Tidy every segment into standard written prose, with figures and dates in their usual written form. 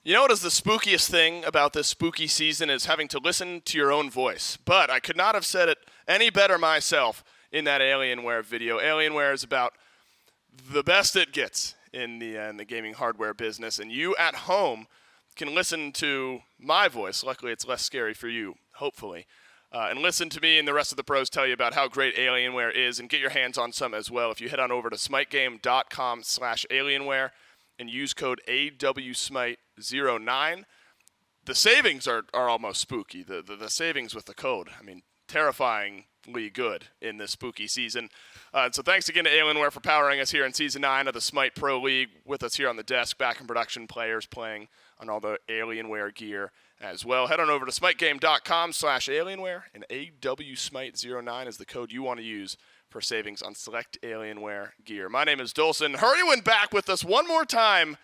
You know what is the spookiest thing about this spooky season is having to listen to your own voice. But I could not have said it any better myself in that Alienware video. Alienware is about the best it gets in the gaming hardware business, and you at home can listen to my voice. Luckily, it's less scary for you, hopefully. And listen to me and the rest of the pros tell you about how great Alienware is, and get your hands on some as well if you head on over to smitegame.com/Alienware and use code AWSMITE09. The savings are almost spooky. The savings with the code, I mean, terrifyingly good in this spooky season. So thanks again to Alienware for powering us here in Season 9 of the Smite Pro League. With us here on the desk, back in production, players playing on all the Alienware gear as well. Head on over to smitegame.com/Alienware, and AWSMITE09 is the code you want to use for savings on select Alienware gear. My name is Dolson. Hurrywin back with us one more time.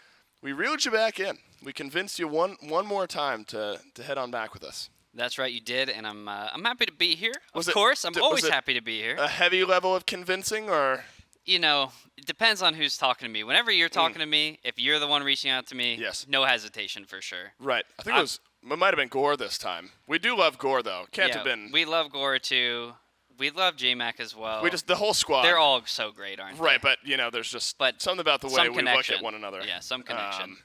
We reeled you back in. We convinced you one more time to head on back with us. That's right, you did, and I'm happy to be here. Of course, I'm always happy to be here. A heavy level of convincing, or? You know, it depends on who's talking to me. Whenever you're talking to me, if you're the one reaching out to me, yes, no hesitation for sure. Right. I think it might have been Gore this time. We do love Gore, though. Can't have been. We love Gore, too. We love J-Mac as well. The whole squad. They're all so great, aren't they? Right, but, there's just something about the way we look at one another. Yeah, some connection.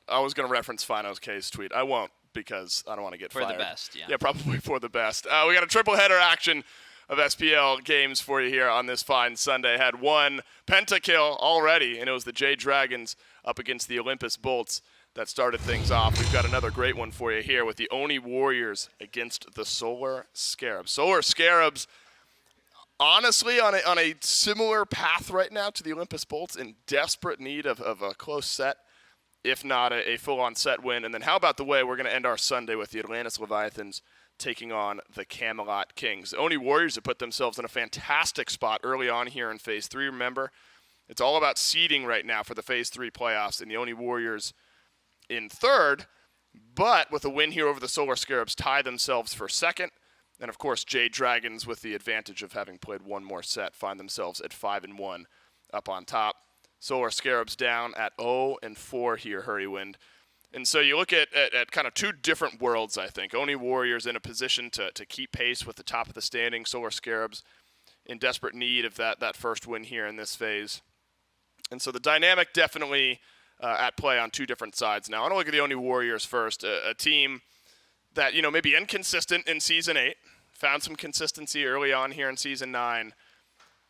I was going to reference Fino's K's tweet. I won't, because I don't want to get fired. For the best, yeah. Yeah, probably for the best. We got a triple header action of SPL games for you here on this fine Sunday. Had one pentakill already, and it was the J Dragons up against the Olympus Bolts that started things off. We've got another great one for you here with the Oni Warriors against the Solar Scarabs. Solar Scarabs, honestly, on a similar path right now to the Olympus Bolts, in desperate need of a close set, if not a full-on set win. And then how about the way we're going to end our Sunday with the Atlantis Leviathans taking on the Camelot Kings. The Oni Warriors have put themselves in a fantastic spot early on here in Phase 3. Remember, it's all about seeding right now for the Phase 3 playoffs, and the Oni Warriors in third, but with a win here over the Solar Scarabs, tie themselves for second. And, of course, J Dragons, with the advantage of having played one more set, find themselves at 5-1 up on top. Solar Scarabs down at 0-4 here, Hurrywind. And so you look at kind of two different worlds, I think. Oni Warriors in a position to keep pace with the top of the standing. Solar Scarabs in desperate need of that first win here in this phase. And so the dynamic definitely at play on two different sides now. I want to look at the Oni Warriors first, a team that, maybe inconsistent in Season 8, found some consistency early on here in Season 9,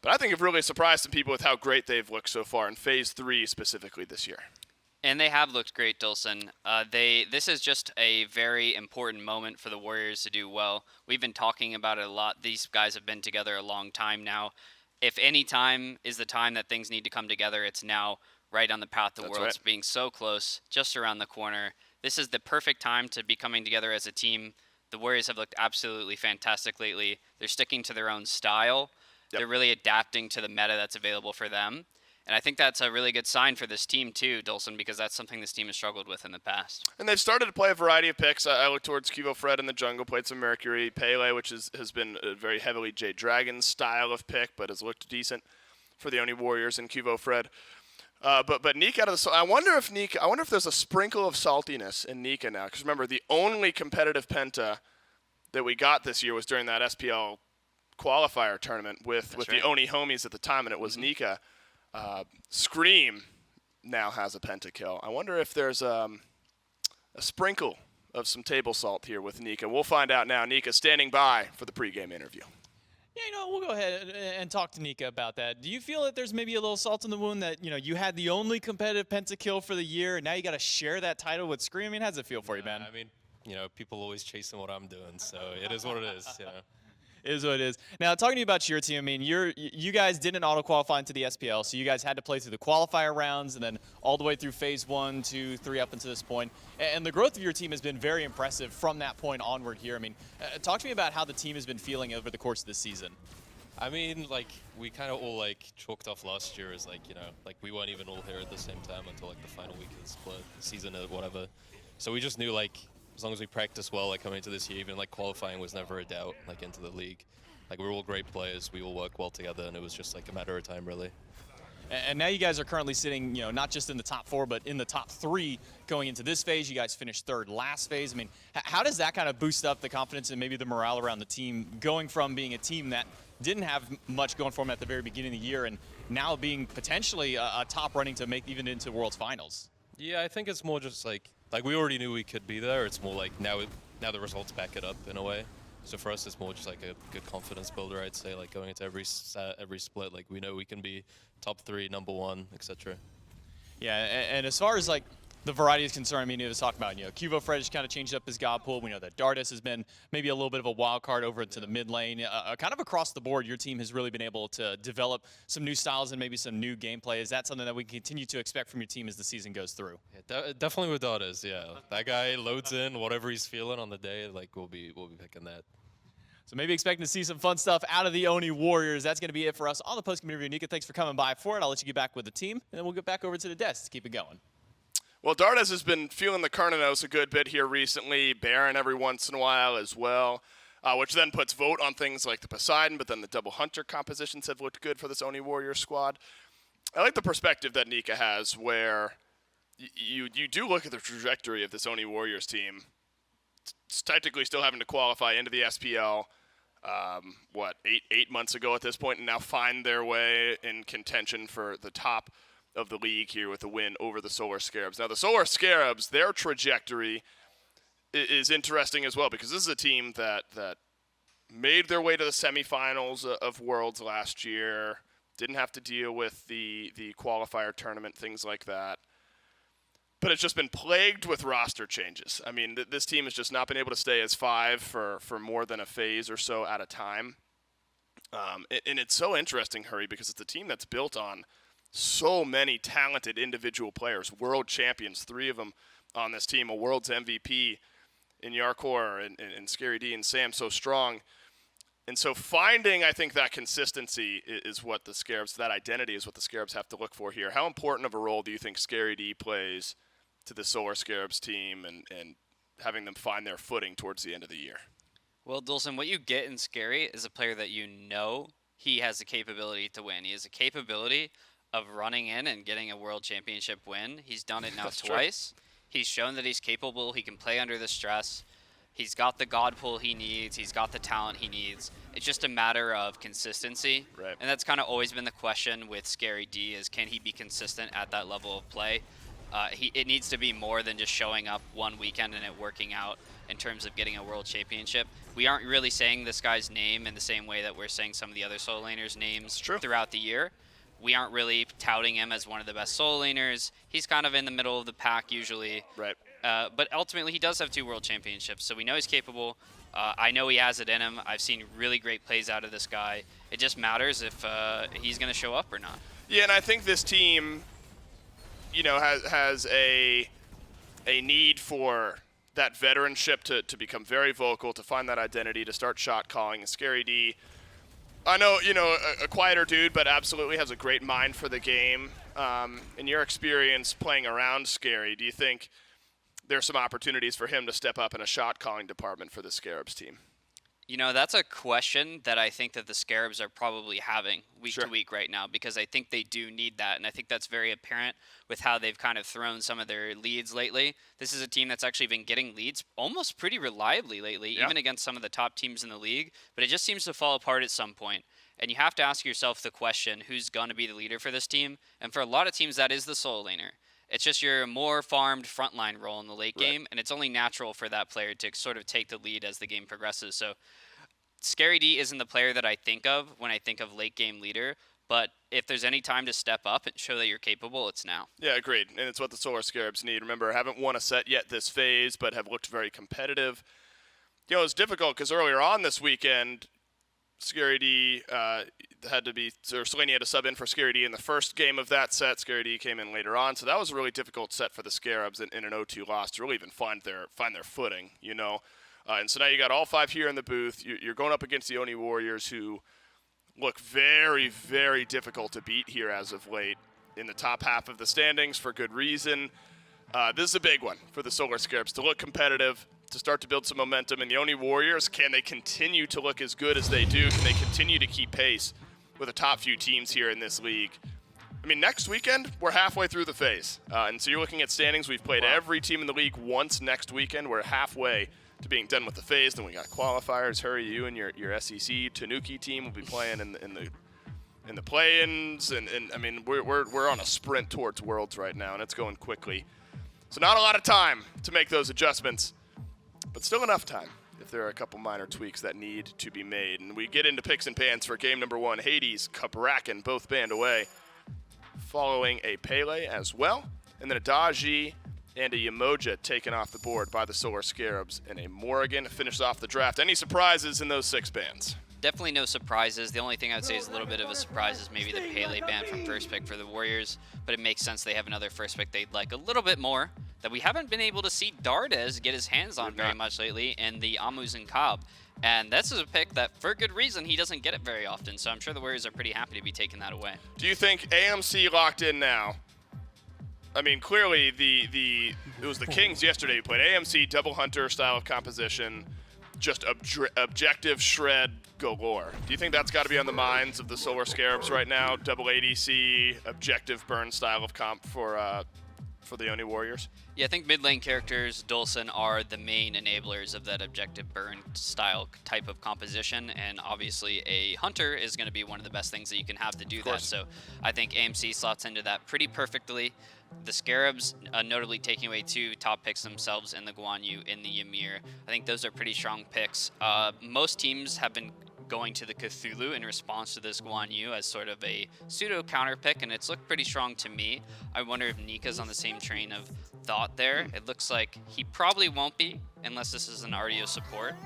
but I think have really surprised some people with how great they've looked so far in Phase 3 specifically this year. And they have looked great, Dolson. This is just a very important moment for the Warriors to do well. We've been talking about it a lot. These guys have been together a long time now. If any time is the time that things need to come together, it's now, right on the path to Worlds, right, being so close, just around the corner. This is the perfect time to be coming together as a team. The Warriors have looked absolutely fantastic lately. They're sticking to their own style. Yep. They're really adapting to the meta that's available for them. And I think that's a really good sign for this team too, Dolson, because that's something this team has struggled with in the past. And they've started to play a variety of picks. I look towards Kivo Fred in the jungle, played some Mercury. Pele, which has been a very heavily J Dragon style of pick, but has looked decent for the Oni Warriors and Kivo Fred. But Nika out of the I wonder if there's a sprinkle of saltiness in Nika now, because remember, the only competitive penta that we got this year was during that SPL qualifier tournament with right, the Oni homies at the time, and it was Nika. Scream now has a pentakill. I wonder if there's a sprinkle of some table salt here with Nika. We'll find out now. Nika standing by for the pregame interview. Yeah, we'll go ahead and talk to Nika about that. Do you feel that there's maybe a little salt in the wound that, you had the only competitive pentakill for the year, and now you got to share that title with Scream? I mean, how does it feel for you, man? I mean, people always chasing what I'm doing, so it is what it is, It is what it is. Now, talking to you about your team, I mean, you guys didn't auto-qualify into the SPL, so you guys had to play through the qualifier rounds and then all the way through Phase 1, 2, 3 up until this point. And the growth of your team has been very impressive from that point onward here. I mean, talk to me about how the team has been feeling over the course of this season. I mean, we kind of all, chalked off last year as, we weren't even all here at the same time until, the final week of the split season or whatever. So we just knew, as long as we practice well, coming into this year, even qualifying was never a doubt, into the league. We were all great players, we all work well together, and it was just a matter of time, really. And now you guys are currently sitting, not just in the top 4, but in the top 3 going into this phase. You guys finished 3rd last phase. I mean, how does that kind of boost up the confidence and maybe the morale around the team, going from being a team that didn't have much going for them at the very beginning of the year and now being potentially a top running to make even into World's Finals? Yeah, I think it's more just like we already knew we could be there. It's more like now the results back it up in a way. So for us, it's more just like a good confidence builder, I'd say. Like going into every split, like we know we can be top 3, number 1, etc. Yeah, and as far as like the variety is concerned, I mean, it was talking about, Cuvo Fred kind of changed up his god pool. We know that Dardis has been maybe a little bit of a wild card over to the mid lane. Kind of across the board, your team has really been able to develop some new styles and maybe some new gameplay. Is that something that we can continue to expect from your team as the season goes through? Yeah, definitely with Dardis, yeah. That guy loads in whatever he's feeling on the day. Like we'll be picking that. So maybe expecting to see some fun stuff out of the Oni Warriors. That's going to be it for us on the post-game interview. Nika, thanks for coming by for it. I'll let you get back with the team, and then we'll get back over to the desk to keep it going. Well, Dardis has been feeling the Carnanos a good bit here recently, Baron every once in a while as well, which then puts vote on things like the Poseidon, but then the double Hunter compositions have looked good for this Oni Warrior squad. I like the perspective that Nika has where you do look at the trajectory of this Oni Warriors team. It's technically still having to qualify into the SPL. 8 months ago at this point, and now find their way in contention for the top of the league here with a win over the Solar Scarabs. Now, the Solar Scarabs, their trajectory is interesting as well, because this is a team that made their way to the semifinals of Worlds last year, didn't have to deal with the qualifier tournament, things like that. But it's just been plagued with roster changes. I mean, this team has just not been able to stay as 5 for more than a phase or so at a time. And it's so interesting, Hurry, because it's a team that's built on so many talented individual players, world champions, 3 of them on this team, a world's MVP in Yarkor and Scary D and Sam, so strong. And so finding, I think, that consistency is what the Scarabs, that identity is what the Scarabs have to look for here. How important of a role do you think Scary D plays to the Solar Scarabs team and having them find their footing towards the end of the year? Well, Dulcin, what you get in Scary is a player that you know he has the capability to win. He has the capability of running in and getting a world championship win. He's done it now twice. True. He's shown that he's capable. He can play under the stress. He's got the god pull he needs. He's got the talent he needs. It's just a matter of consistency. Right. And that's kind of always been the question with Scary D is can he be consistent at that level of play? It needs to be more than just showing up one weekend and it working out in terms of getting a world championship. We aren't really saying this guy's name in the same way that we're saying some of the other solo laners' names throughout the year. We aren't really touting him as one of the best solo laners. He's kind of in the middle of the pack usually. Right. But ultimately, he does have 2 world championships, so we know he's capable. I know he has it in him. I've seen really great plays out of this guy. It just matters if he's going to show up or not. Yeah, and I think this team, has a need for that veteranship to become very vocal, to find that identity, to start shot calling. Scary D, I know, a quieter dude, but absolutely has a great mind for the game. In your experience playing around Scary, do you think there's some opportunities for him to step up in a shot calling department for the Scarabs team? That's a question that I think that the Scarabs are probably having week to week right now, because I think they do need that, and I think that's very apparent with how they've kind of thrown some of their leads lately. This is a team that's actually been getting leads almost pretty reliably lately, even against some of the top teams in the league, but it just seems to fall apart at some point. And you have to ask yourself the question, who's going to be the leader for this team? And for a lot of teams, that is the solo laner. It's just your more farmed frontline role in the late game, and it's only natural for that player to sort of take the lead as the game progresses. So Scary D isn't the player that I think of when I think of late game leader, but if there's any time to step up and show that you're capable, it's now. Yeah, agreed. And it's what the Solar Scarabs need. Remember, haven't won a set yet this phase, but have looked very competitive. It's difficult because earlier on this weekend, Scary D Selene had to sub in for Scary D in the first game of that set. Scary D came in later on, so that was a really difficult set for the Scarabs in an 0-2 loss to really even find their footing, And so now you got all 5 here in the booth. You're going up against the Oni Warriors, who look very, very difficult to beat here as of late in the top half of the standings for good reason. This is a big one for the Solar Scarabs to look competitive, to start to build some momentum. And the Oni Warriors, can they continue to look as good as they do? Can they continue to keep pace with the top few teams here in this league? I mean, next weekend, we're halfway through the phase. And so you're looking at standings. We've played every team in the league once next weekend. We're halfway to being done with the phase. Then we got qualifiers. Hurry, you and your SEC Tanuki team will be playing in the play-ins. And I mean, we're on a sprint towards Worlds right now, and it's going quickly. So not a lot of time to make those adjustments, but still enough time if there are a couple minor tweaks that need to be made. And we get into picks and pans for game number 1. Hades, Cabrakan, both banned away, following a Pele as well. And then a Daji and a Yemoja taken off the board by the Solar Scarabs. And a Morrigan finishes off the draft. Any surprises in those 6 bans? Definitely no surprises. The only thing I would say is a little bit of a surprise is maybe the Pele ban from first pick for the Warriors, but it makes sense they have another first pick they'd like a little bit more that we haven't been able to see Dardes get his hands on very much lately, and the Amus and Cobb. And this is a pick that, for good reason, he doesn't get it very often, so I'm sure the Warriors are pretty happy to be taking that away. Do you think AMC locked in now? I mean, clearly it was the Kings yesterday who played AMC, double hunter style of composition, just objective shred galore. Do you think that's got to be on the minds of the Solar Scarabs right now? Double ADC, objective burn style of comp for the Oni Warriors? Yeah, I think mid lane characters, Dulcin, are the main enablers of that objective burn style type of composition, and obviously a hunter is going to be one of the best things that you can have to do that. So I think AMC slots into that pretty perfectly. The Scarabs notably taking away 2 top picks themselves in the Guan Yu, in the Ymir. I think those are pretty strong picks. Most teams have been going to the Cthulhu in response to this Guan Yu as sort of a pseudo counter pick, and it's looked pretty strong to me. I wonder if Nika's on the same train of thought there. It looks like he probably won't be unless this is an RDO support.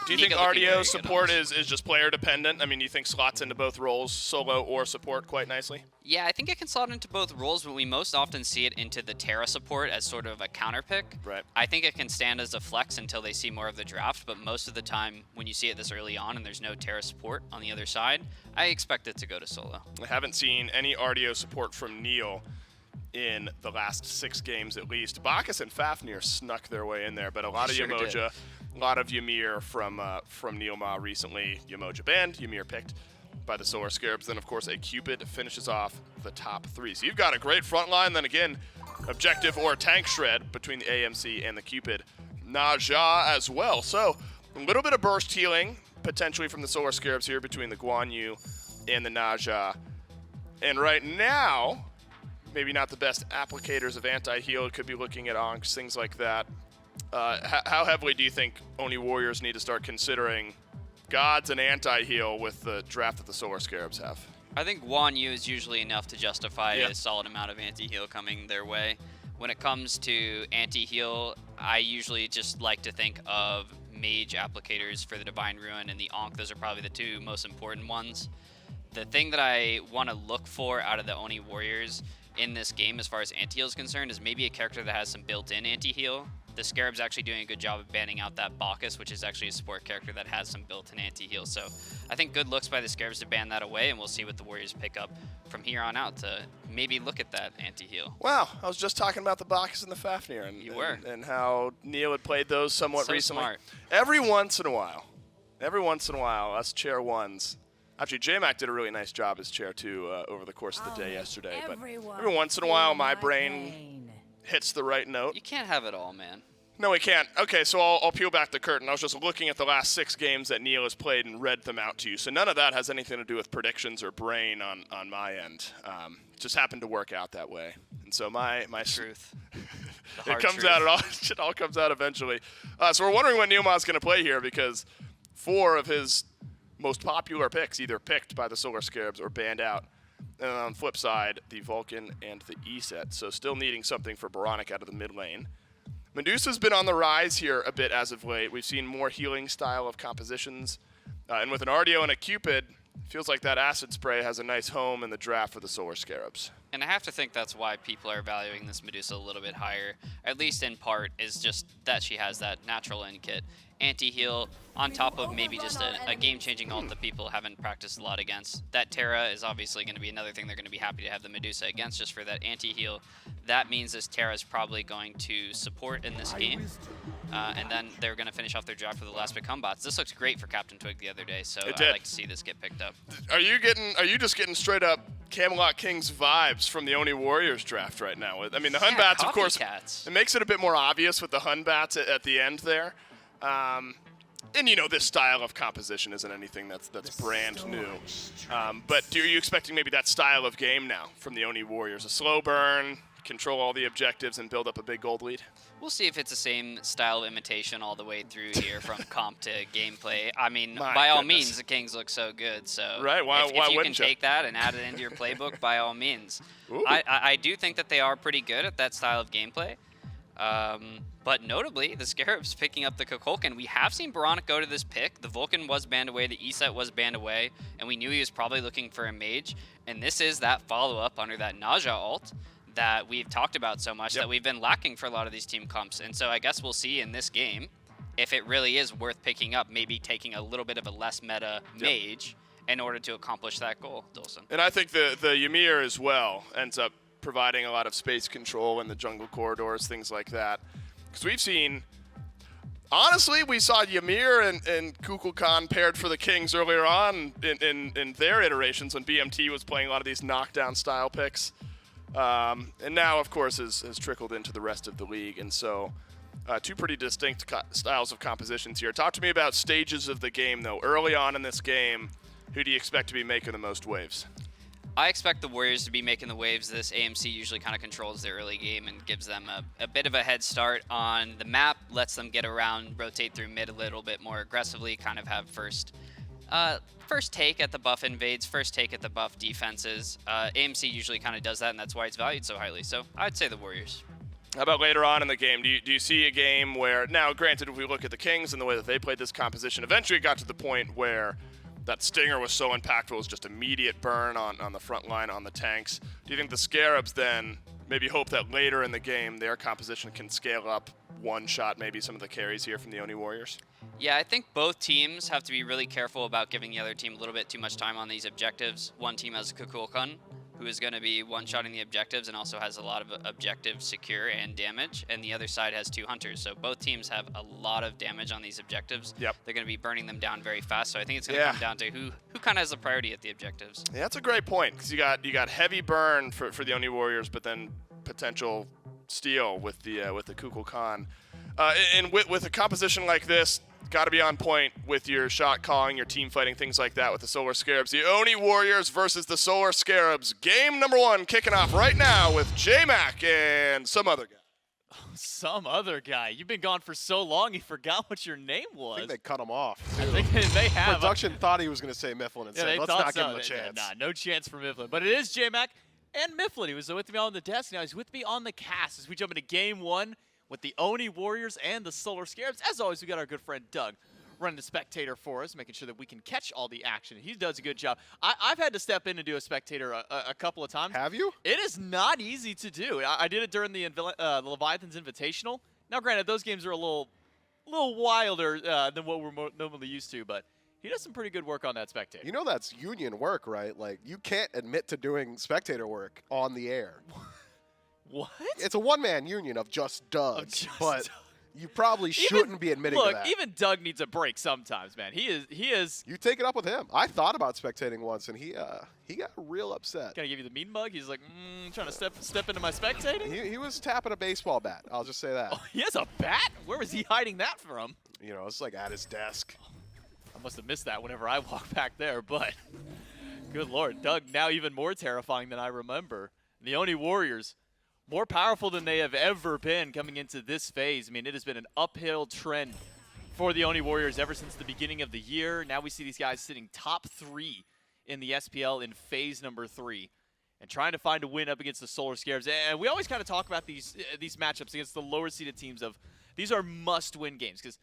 Do you think RDO support is just player dependent? I mean, you think slots into both roles, solo or support, quite nicely? Yeah, I think it can slot into both roles, but we most often see it into the Terra support as sort of a counter pick. Right. I think it can stand as a flex until they see more of the draft, but most of the time when you see it this early on and there's no Terra support on the other side, I expect it to go to solo. I haven't seen any RDO support from Neil in the last 6 games at least. Bacchus and Fafnir snuck their way in there, but a lot of Yemoja, a lot of Ymir from Neil Ma recently. Yemoja banned, Ymir picked by the Solar Scarabs. Then, of course, a Cupid finishes off the top 3. So you've got a great front line. Then again, objective or tank shred between the AMC and the Cupid. Naja as well. So a little bit of burst healing potentially from the Solar Scarabs here between the Guan Yu and the Naja. And right now, maybe not the best applicators of anti-heal. Could be looking at onks, things like that. How heavily do you think Oni Warriors need to start considering gods and anti-heal with the draft that the Solar Scarabs have? I think Guan Yu is usually enough to justify a solid amount of anti-heal coming their way. When it comes to anti-heal, I usually just like to think of mage applicators for the Divine Ruin and the Ankh. Those are probably the 2 most important ones. The thing that I want to look for out of the Oni Warriors in this game as far as anti-heal is concerned is maybe a character that has some built-in anti-heal. The Scarab's actually doing a good job of banning out that Bacchus, which is actually a support character that has some built-in anti-heal. So I think good looks by the Scarabs to ban that away, and we'll see what the Warriors pick up from here on out to maybe look at that anti-heal. Wow, I was just talking about the Bacchus and the Fafnir and how Neil had played those somewhat recently. Smart. Every once in a while, us chair ones. Actually, J-Mac did a really nice job as chair two over the course of the day yesterday. But every once in a while, my brain hits the right note. You can't have it all, man. No, we can't. Okay, so I'll peel back the curtain. I was just looking at the last 6 games that Neil has played and read them out to you. So none of that has anything to do with predictions or brain on my end. Just happened to work out that way. And so my truth. it comes out. It all comes out eventually. So we're wondering what Neil Ma's going to play here because 4 of his most popular picks either picked by the Solar Scarabs or banned out. And then on the flip side, the Vulcan and the E-set. So still needing something for Baronic out of the mid lane. Medusa's been on the rise here a bit as of late. We've seen more healing style of compositions. And with an RDO and a Cupid, feels like that acid spray has a nice home in the draft for the Solar Scarabs. And I have to think that's why people are valuing this Medusa a little bit higher, at least in part, is just that she has that natural end kit. Anti-heal on top of maybe just a game-changing ult that people haven't practiced a lot against. That Terra is obviously going to be another thing they're going to be happy to have the Medusa against just for that anti-heal. That means this Terra is probably going to support in this game. And then they're going to finish off their draft with the last pick combots. This looks great for Captain Twig the other day, so I'd like to see this get picked up. Are you just getting straight up Camelot Kings vibes from the Oni Warriors draft right now. I mean, the Hun Bats, of course, copycats. it makes it a bit more obvious with the Hun Bats at the end there. And, you know, this style of composition isn't anything that's brand new. But are you expecting maybe that style of game now from the Oni Warriors? A slow burn, control all the objectives, and build up a big gold lead? We'll see if it's the same style of imitation all the way through here from comp to gameplay. I mean, by all means, the Kings look so good. So right, why if you wouldn't can take that and add it into your playbook, by all means. I do think that they are pretty good at that style of gameplay. But notably, the Scarabs picking up the Kukulkan. We have seen Baronic go to this pick. The Vulcan was banned away, the E-Set was banned away, and we knew he was probably looking for a mage. And this is that follow-up under that Naja ult that we've talked about so much that we've been lacking for a lot of these team comps. And so I guess we'll see in this game if it really is worth picking up, maybe taking a little bit of a less meta mage in order to accomplish that goal, Dolson. And I think the Ymir as well ends up providing a lot of space control in the jungle corridors, things like that. Because we've seen, honestly, we saw Ymir and Kukulkan paired for the Kings earlier on in their iterations when BMT was playing a lot of these knockdown style picks. And now, of course, has trickled into the rest of the league. And so two pretty distinct styles of compositions here. Talk to me about stages of the game, though. Early on in this game, who do you expect to be making the most waves? I expect the Warriors to be making the waves. This AMC usually kind of controls the early game and gives them a bit of a head start on the map, lets them get around, rotate through mid a little bit more aggressively, kind of have first take at the buff invades, first take at the buff defenses. AMC usually kind of does that, and that's why it's valued so highly. So I'd say the Warriors. How about later on in the game? Do you see a game where, now granted, if we look at the Kings and the way that they played this composition, eventually it got to the point where that Stinger was so impactful, it was just immediate burn on the front line, on the tanks. Do you think the Scarabs then maybe hope that later in the game their composition can scale up, one-shot maybe some of the carries here from the Oni Warriors? Yeah, I think both teams have to be really careful about giving the other team a little bit too much time on these objectives. One team has Kukulkan, who is going to be one-shotting the objectives and also has a lot of objectives secure and damage, and the other side has two hunters. So both teams have a lot of damage on these objectives. Yep. They're going to be burning them down very fast, so I think it's going to come down to who kind of has the priority at the objectives. Yeah, that's a great point, because you got heavy burn for the Oni Warriors, but then potential steal with the Kukulkan. And with a composition like this, got to be on point with your shot calling, your team fighting, things like that with the Solar Scarabs. The Oni Warriors versus the Solar Scarabs. Game number 1 kicking off right now with J-Mac and some other guy. Some other guy. You've been gone for so long, you forgot what your name was. I think they cut him off. I think they have. Production thought he was going to say Mifflin and said, let's not give him a chance. Nah, no chance for Mifflin. But it is J-Mac and Mifflin. He was with me on the desk. Now he's with me on the cast as we jump into game 1 with the Oni Warriors and the Solar Scarabs. As always, we got our good friend Doug running the spectator for us, making sure that we can catch all the action. He does a good job. I've had to step in and do a spectator a couple of times. Have you? It is not easy to do. I did it during the Leviathan's Invitational. Now, granted, those games are a little wilder than what we're normally used to, but he does some pretty good work on that spectator. You know that's union work, right? Like, you can't admit to doing spectator work on the air. What? It's a one-man union of just Doug, but you probably shouldn't be admitting to that. Look, even Doug needs a break sometimes, man. He is. You take it up with him. I thought about spectating once, and he got real upset. Gonna give you the mean mug. He's like, trying to step into my spectating. He was tapping a baseball bat. I'll just say that. Oh, he has a bat? Where was he hiding that from? You know, it's like at his desk. I must have missed that whenever I walked back there, but good Lord, Doug now even more terrifying than I remember. The Oni Warriors, more powerful than they have ever been coming into this phase. I mean, it has been an uphill trend for the Oni Warriors ever since the beginning of the year. Now we see these guys sitting top 3 in the SPL in phase number 3 and trying to find a win up against the Solar Scarabs. And we always kind of talk about these matchups against the lower seeded teams of these are must-win games because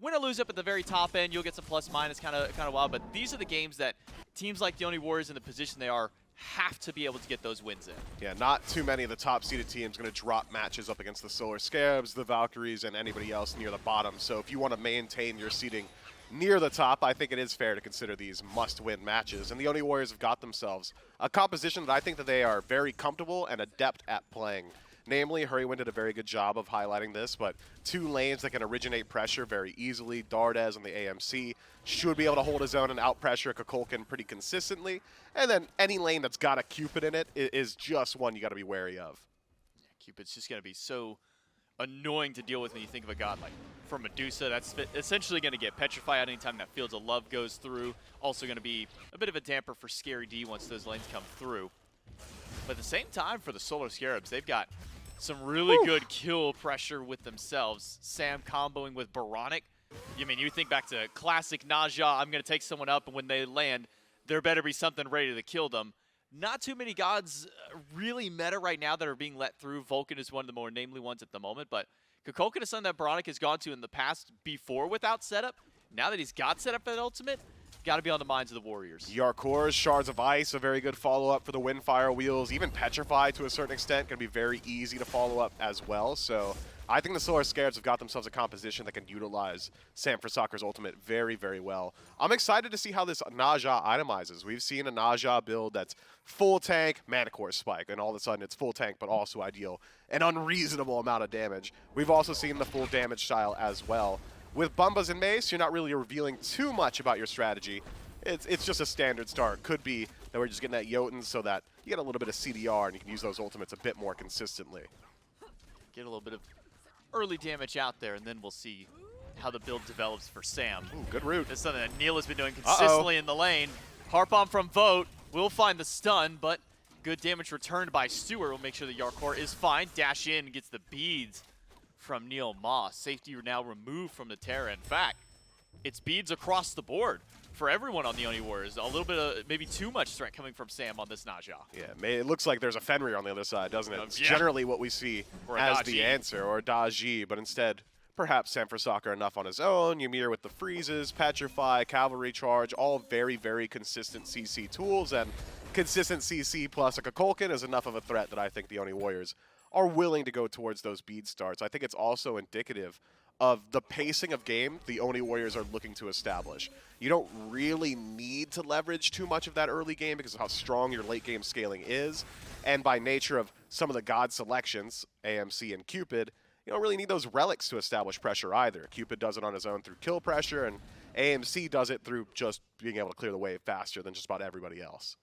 win or lose up at the very top end, you'll get some plus-minus kind of wild. But these are the games that teams like the Oni Warriors in the position they are have to be able to get those wins in. Yeah, not too many of the top-seeded teams going to drop matches up against the Solar Scarabs, the Valkyries, and anybody else near the bottom. So if you want to maintain your seeding near the top, I think it is fair to consider these must-win matches. And the Oni Warriors have got themselves a composition that I think that they are very comfortable and adept at playing. Namely, Hurrywin did a very good job of highlighting this, but 2 lanes that can originate pressure very easily. Dardes on the AMC should be able to hold his own and out-pressure Kukulkan pretty consistently. And then any lane that's got a Cupid in it is just one you got to be wary of. Yeah, Cupid's just going to be so annoying to deal with when you think of a god like for Medusa. That's essentially going to get petrified anytime that Fields of Love goes through. Also going to be a bit of a damper for Scary D once those lanes come through. But at the same time, for the Solar Scarabs, they've got some really good kill pressure with themselves. Sam comboing with Baronic. I mean, you think back to classic Naja, I'm going to take someone up, and when they land, there better be something ready to kill them. Not too many gods really meta right now that are being let through. Vulcan is one of the more namely ones at the moment, but Kukulkan is something that Baronic has gone to in the past before without setup. Now that he's got setup for that ultimate, got to be on the minds of the Warriors. Yarkor's Shards of Ice, a very good follow-up for the Windfire Wheels. Even Petrify, to a certain extent, going to be very easy to follow up as well. So I think the Solar Scarabs have got themselves a composition that can utilize Sam for Soccer's ultimate very, very well. I'm excited to see how this Naja itemizes. We've seen a Naja build that's full tank, Mana Core Spike, and all of a sudden it's full tank, but also ideal. An unreasonable amount of damage. We've also seen the full damage style as well. With Bumbas and Mace, you're not really revealing too much about your strategy. It's just a standard start. Could be that we're just getting that Jotun so that you get a little bit of CDR and you can use those ultimates a bit more consistently. Get a little bit of early damage out there, and then we'll see how the build develops for Sam. Ooh, good route. That's something that Neil has been doing consistently in the lane. Harp bomb from Vote will find the stun, but good damage returned by Stewart will make sure the Yarkor is fine. Dash in, gets the beads from Neil Moss. Safety now removed from the Terra. In fact, it's beads across the board for everyone on the Oni Warriors. A little bit of maybe too much threat coming from Sam on this Naja. Yeah, it looks like there's a Fenrir on the other side, doesn't it? It's Yeah. generally what we see Or a as Daji. the answer, or a Daji, but instead, perhaps Sam for Soccer enough on his own. Ymir with the freezes, Petrify, Cavalry Charge, all very, very consistent CC tools, and consistent CC plus a Kukulkan is enough of a threat that I think the Oni Warriors are willing to go towards those bead starts. I think it's also indicative of the pacing of game the Oni Warriors are looking to establish. You don't really need to leverage too much of that early game because of how strong your late game scaling is, and by nature of some of the god selections, AMC and Cupid, you don't really need those relics to establish pressure either. Cupid does it on his own through kill pressure, and AMC does it through just being able to clear the wave faster than just about everybody else.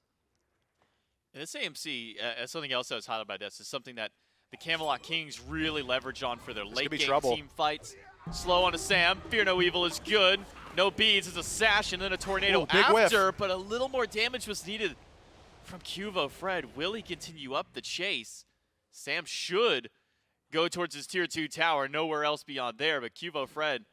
And this AMC, something else that was highlighted by this, is something that the Camelot Kings really leverage on for their late game team fights. Slow on to Sam. Fear no evil is good. No beads. It's a sash and then a tornado Ooh, big whiff. after, but a little more damage was needed from Cuvo Fred. Will he continue up the chase? Sam should go towards his tier 2 tower, nowhere else beyond there, but Cuvo Fred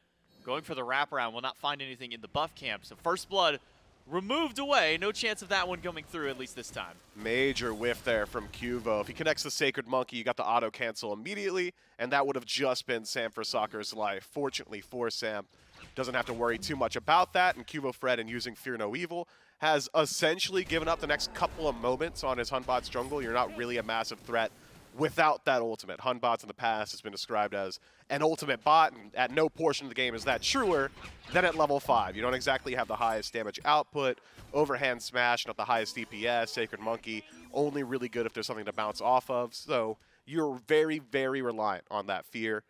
going for the wraparound will not find anything in the buff camp. So first blood removed away. No chance of that one coming through, at least this time. Major whiff there from Cuvo. If he connects the Sacred Monkey, you got the auto cancel immediately, and that would have just been Sam for Soccer's life. Fortunately for Sam, doesn't have to worry too much about that, and Cuvo Fred, in using Fear No Evil, has essentially given up the next couple of moments on his Hunbot's jungle. You're not really a massive threat without that ultimate. Hunbots in the past has been described as an ultimate bot, and at no portion of the game is that truer than at level 5. You don't exactly have the highest damage output, overhand smash, not the highest DPS, Sacred Monkey, only really good if there's something to bounce off of, so you're very, very reliant on that fear.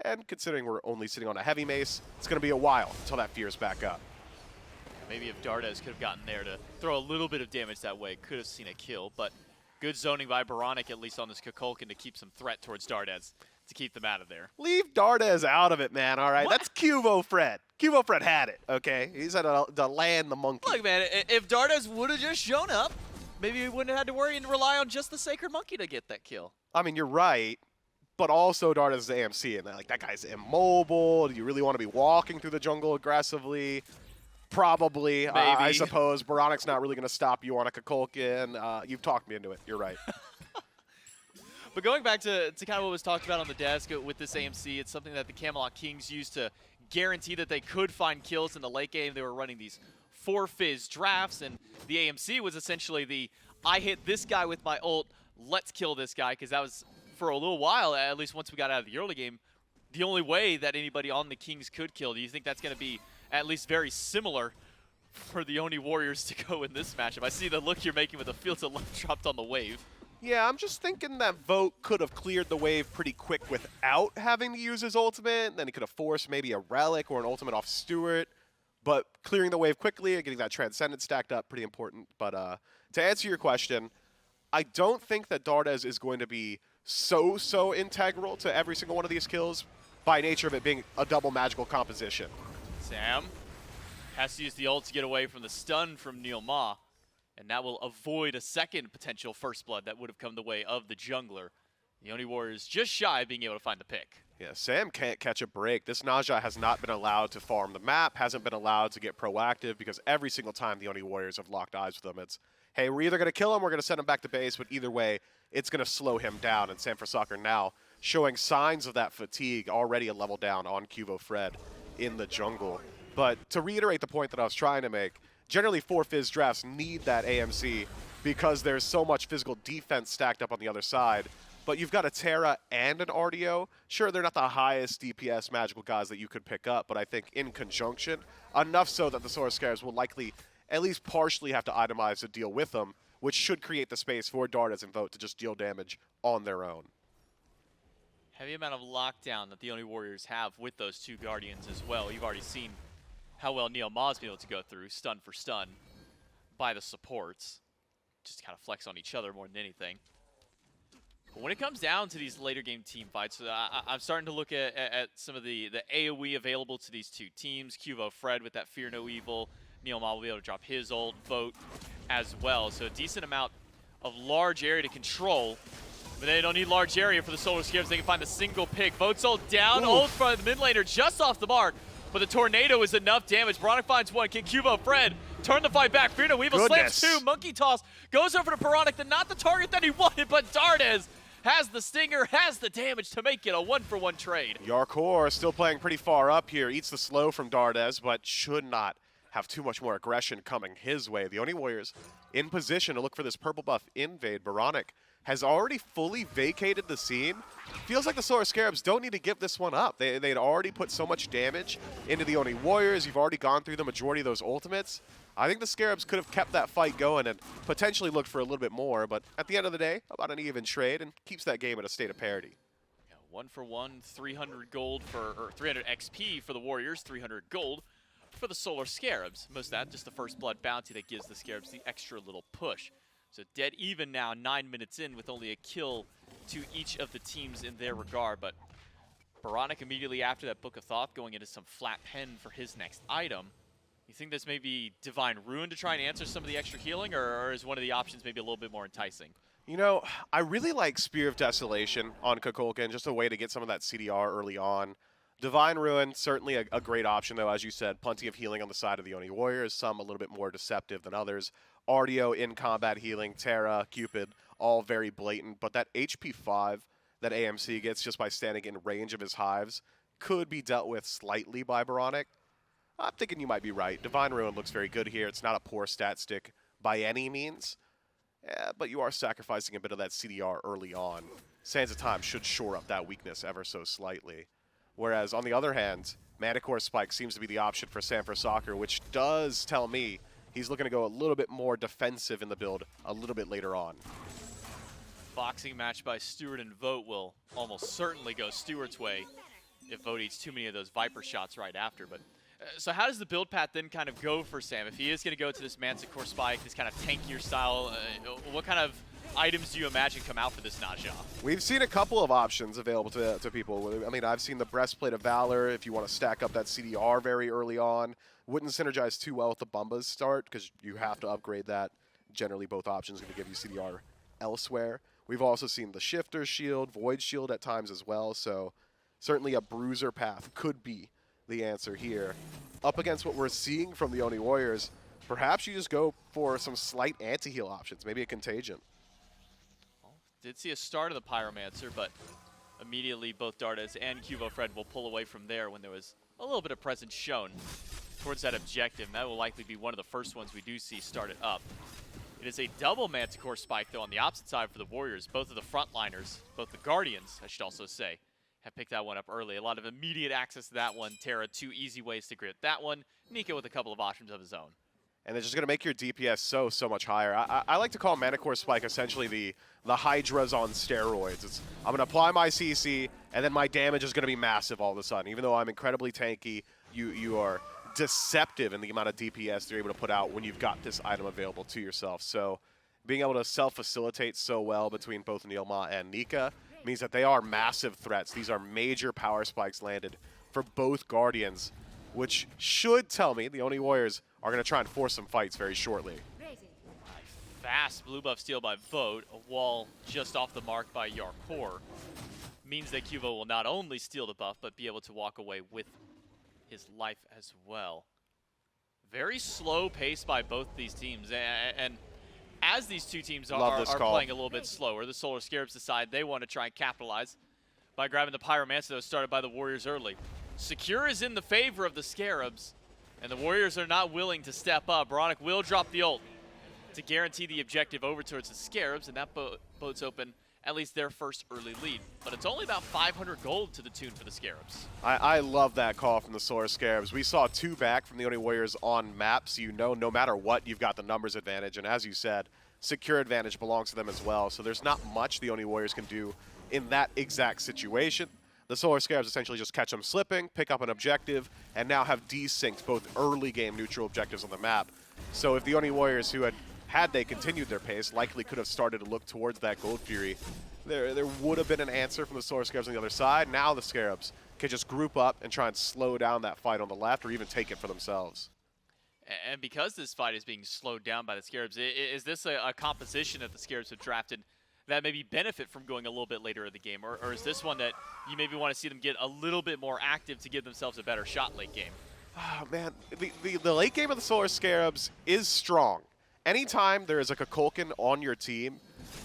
And considering we're only sitting on a heavy mace, it's going to be a while until that fear's back up. Maybe if Dardes could have gotten there to throw a little bit of damage that way, could have seen a kill, but good zoning by Baronic, at least on this Kukulkan, to keep some threat towards Dardes, to keep them out of there. Leave Dardes out of it, man, all right? What? That's Cuvo Fred. Cuvo Fred had it, okay? He's had to land the monkey. Look, man, if Dardes would have just shown up, maybe we wouldn't have had to worry and rely on just the Sacred Monkey to get that kill. I mean, you're right, but also Dardes is AMC, and like that guy's immobile. Do you really want to be walking through the jungle aggressively? Probably. I suppose. Baronic's not really going to stop you on a Kukulkan. You've talked me into it. You're right. But going back to kind of what was talked about on the desk with this AMC, it's something that the Camelot Kings used to guarantee that they could find kills in the late game. They were running these 4 Fizz drafts, and the AMC was essentially the, I hit this guy with my ult, let's kill this guy, because that was, for a little while, at least once we got out of the early game, the only way that anybody on the Kings could kill. Do you think that's going to be at least very similar for the Oni Warriors to go in this matchup? I see the look you're making with the Fields of Love dropped on the wave. Yeah, I'm just thinking that Vote could have cleared the wave pretty quick without having to use his ultimate. Then he could have forced maybe a Relic or an ultimate off Stewart. But clearing the wave quickly and getting that Transcendent stacked up, pretty important. But to answer your question, I don't think that Dardes is going to be so integral to every single one of these kills by nature of it being a double magical composition. Sam has to use the ult to get away from the stun from Neil Ma, and that will avoid a second potential first blood that would have come the way of the jungler. The Oni Warriors just shy of being able to find the pick. Yeah, Sam can't catch a break. This Naja has not been allowed to farm the map, hasn't been allowed to get proactive, because every single time the Oni Warriors have locked eyes with him, it's, hey, we're either going to kill him, we're going to send him back to base, but either way, it's going to slow him down. And San Soccer now showing signs of that fatigue, already a level down on Cuvo Fred in the jungle. But to reiterate the point that I was trying to make, generally 4-Fizz drafts need that AMC because there's so much physical defense stacked up on the other side. But you've got a Terra and an RDO. Sure, they're not the highest DPS magical guys that you could pick up, but I think in conjunction, enough so that the Solar Scarabs will likely at least partially have to itemize to deal with them, which should create the space for Dardes and Vote to just deal damage on their own. Heavy amount of lockdown that the Oni Warriors have with those two Guardians as well. You've already seen how well Neil Ma's been able to go through, stun for stun, by the supports. Just kind of flex on each other more than anything. But when it comes down to these later game team fights, I'm starting to look at some of the AoE available to these two teams. Cuvo Fred with that Fear No Evil. Neil Ma will be able to drop his ult, Vote as well. So a decent amount of large area to control. But they don't need large area for the Solar Scarabs. They can find the single pick. Vote's ult down, ult from the mid laner just off the mark. But the Tornado is enough damage. Bronic finds one. Can Cuvo Fred turn the fight back? Fear No Evil slams two. Monkey Toss goes over to Bronic. Not the target that he wanted, but Dardes has the stinger, has the damage to make it a 1-for-1 trade. Yarkor still playing pretty far up here. Eats the slow from Dardes, but should not have too much more aggression coming his way. The Oni Warriors in position to look for this purple buff invade. Baronic has already fully vacated the scene. Feels like the Solar Scarabs don't need to give this one up. They'd already put so much damage into the Oni Warriors. You've already gone through the majority of those ultimates. I think the Scarabs could have kept that fight going and potentially looked for a little bit more, but at the end of the day, about an even trade and keeps that game at a state of parity. Yeah, 1-for-1, 300 gold or 300 XP for the Warriors, 300 gold for the Solar Scarabs. Most of that, just the first blood bounty that gives the Scarabs the extra little push. So dead even now, 9 minutes in, with only a kill to each of the teams in their regard. But Baronic immediately after that Book of Thoth going into some flat pen for his next item. You think this may be Divine Ruin to try and answer some of the extra healing, or is one of the options maybe a little bit more enticing? You know, I really like Spear of Desolation on Kukulkan, just a way to get some of that CDR early on. Divine Ruin, certainly a great option, though, as you said. Plenty of healing on the side of the Oni Warriors, some a little bit more deceptive than others. RDO in combat healing, Terra, Cupid, all very blatant. But that HP 5 that AMC gets just by standing in range of his hives could be dealt with slightly by Baronic. I'm thinking you might be right. Divine Ruin looks very good here. It's not a poor stat stick by any means, but you are sacrificing a bit of that CDR early on. Sands of Time should shore up that weakness ever so slightly. Whereas, on the other hand, Manticore Spike seems to be the option for Sanford Soccer, which does tell me he's looking to go a little bit more defensive in the build a little bit later on. Boxing match by Stewart and Vote will almost certainly go Stewart's way if Vote eats too many of those Viper shots right after. But so how does the build path then kind of go for Sam? If he is going to go to this Manticore Spike, this kind of tankier style, what kind of items do you imagine come out for this Naja? We've seen a couple of options available to people. I mean, I've seen the Breastplate of Valor if you want to stack up that CDR very early on. Wouldn't synergize too well with the Bumba's start because you have to upgrade that. Generally, both options are going to give you CDR elsewhere. We've also seen the Shifter Shield, Void Shield at times as well, so certainly a Bruiser path could be the answer here. Up against what we're seeing from the Oni Warriors, perhaps you just go for some slight anti-heal options, maybe a Contagion. Did see a start of the Pyromancer, but immediately both Dardes and Cuvo Fred will pull away from there when there was a little bit of presence shown towards that objective. That will likely be one of the first ones we do see started up. It is a double Manticore Spike, though, on the opposite side for the Warriors. Both of the frontliners, both the Guardians, I should also say, have picked that one up early. A lot of immediate access to that one. Terra, 2 easy ways to grip that one. Nico with a couple of options of his own. and it's just going to make your DPS so much higher. I like to call Manicore Spike essentially the hi-rez on steroids. I'm going to apply my CC, and then my damage is going to be massive all of a sudden. Even though I'm incredibly tanky, you are deceptive in the amount of DPS you're able to put out when you've got this item available to yourself. So being able to self-facilitate so well between both Neilma and Nika means that they are massive threats. These are major power spikes landed for both Guardians, which should tell me the Oni Warriors are going to try and force some fights very shortly. Fast blue buff steal by Vote, a wall just off the mark by Yarkor, means that Cuvo will not only steal the buff, but be able to walk away with his life as well. Very slow pace by both these teams, and as these two teams are playing a little bit slower, the Solar Scarabs decide they want to try and capitalize by grabbing the Pyromancer that was started by the Warriors early. Secure is in the favor of the Scarabs, and the Warriors are not willing to step up. Veronic will drop the ult to guarantee the objective over towards the Scarabs, and that boats open at least their first early lead. But it's only about 500 gold to the tune for the Scarabs. I love that call from the Solar Scarabs. We saw 2 back from the Oni Warriors on map, so you know no matter what, you've got the numbers advantage. And as you said, secure advantage belongs to them as well. So there's not much the Oni Warriors can do in that exact situation. The Solar Scarabs essentially just catch them slipping, pick up an objective, and now have desynced both early game neutral objectives on the map. So if the Oni Warriors, who had they continued their pace, likely could have started to look towards that Gold Fury, there would have been an answer from the Solar Scarabs on the other side. Now the Scarabs can just group up and try and slow down that fight on the left or even take it for themselves. And because this fight is being slowed down by the Scarabs, is this a composition that the Scarabs have drafted that maybe benefit from going a little bit later in the game? Or is this one that you maybe want to see them get a little bit more active to give themselves a better shot late game? Oh, man. The late game of the Solar Scarabs is strong. Anytime there is a Kukulkan on your team,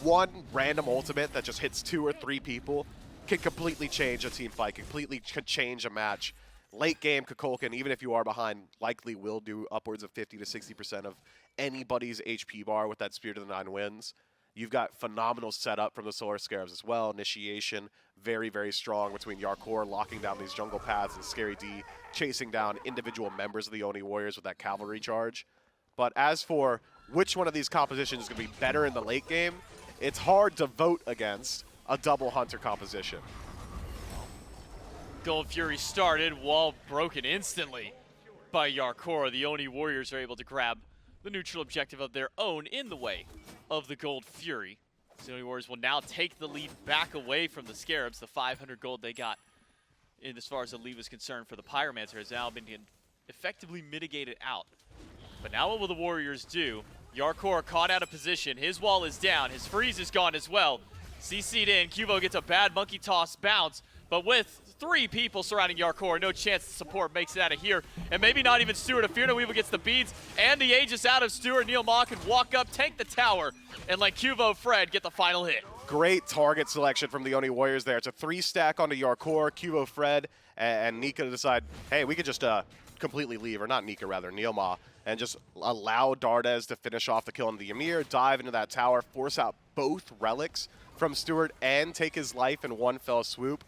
one random ultimate that just hits 2 or 3 people can completely change a team fight, completely change a match. Late game Kukulkan, even if you are behind, likely will do upwards of 50 to 60% of anybody's HP bar with that Spirit of the Nine Winds. You've got phenomenal setup from the Solar Scarabs as well. Initiation, very strong between Yarkor locking down these jungle paths and Scary D chasing down individual members of the Oni Warriors with that cavalry charge. But as for which one of these compositions is going to be better in the late game, it's hard to vote against a double Hunter composition. Gold Fury started, wall broken instantly by Yarkor. The Oni Warriors are able to grab the neutral objective of their own in the way of the Gold Fury. The Oni Warriors will now take the lead back away from the Scarabs. The 500 gold they got in as far as the lead was concerned for the Pyromancer has now been effectively mitigated out. But now what will the Warriors do? Yarkor caught out of position. His wall is down. His freeze is gone as well. CC'd in. Cuvo gets a bad monkey toss bounce. But with 3 people surrounding Yarkor, no chance the support makes it out of here. And maybe not even Stewart. If Fear No Evil gets the beads and the Aegis out of Stewart, Neil Ma can walk up, tank the tower, and let Cuvo Fred get the final hit. Great target selection from the Oni Warriors there. It's a 3-stack onto Yarkor, Cuvo Fred, and Nika decide, hey, we could just completely leave, or not Nika rather, Neil Ma, and just allow Dardes to finish off the kill on the Ymir, dive into that tower, force out both relics from Stewart, and take his life in one fell swoop.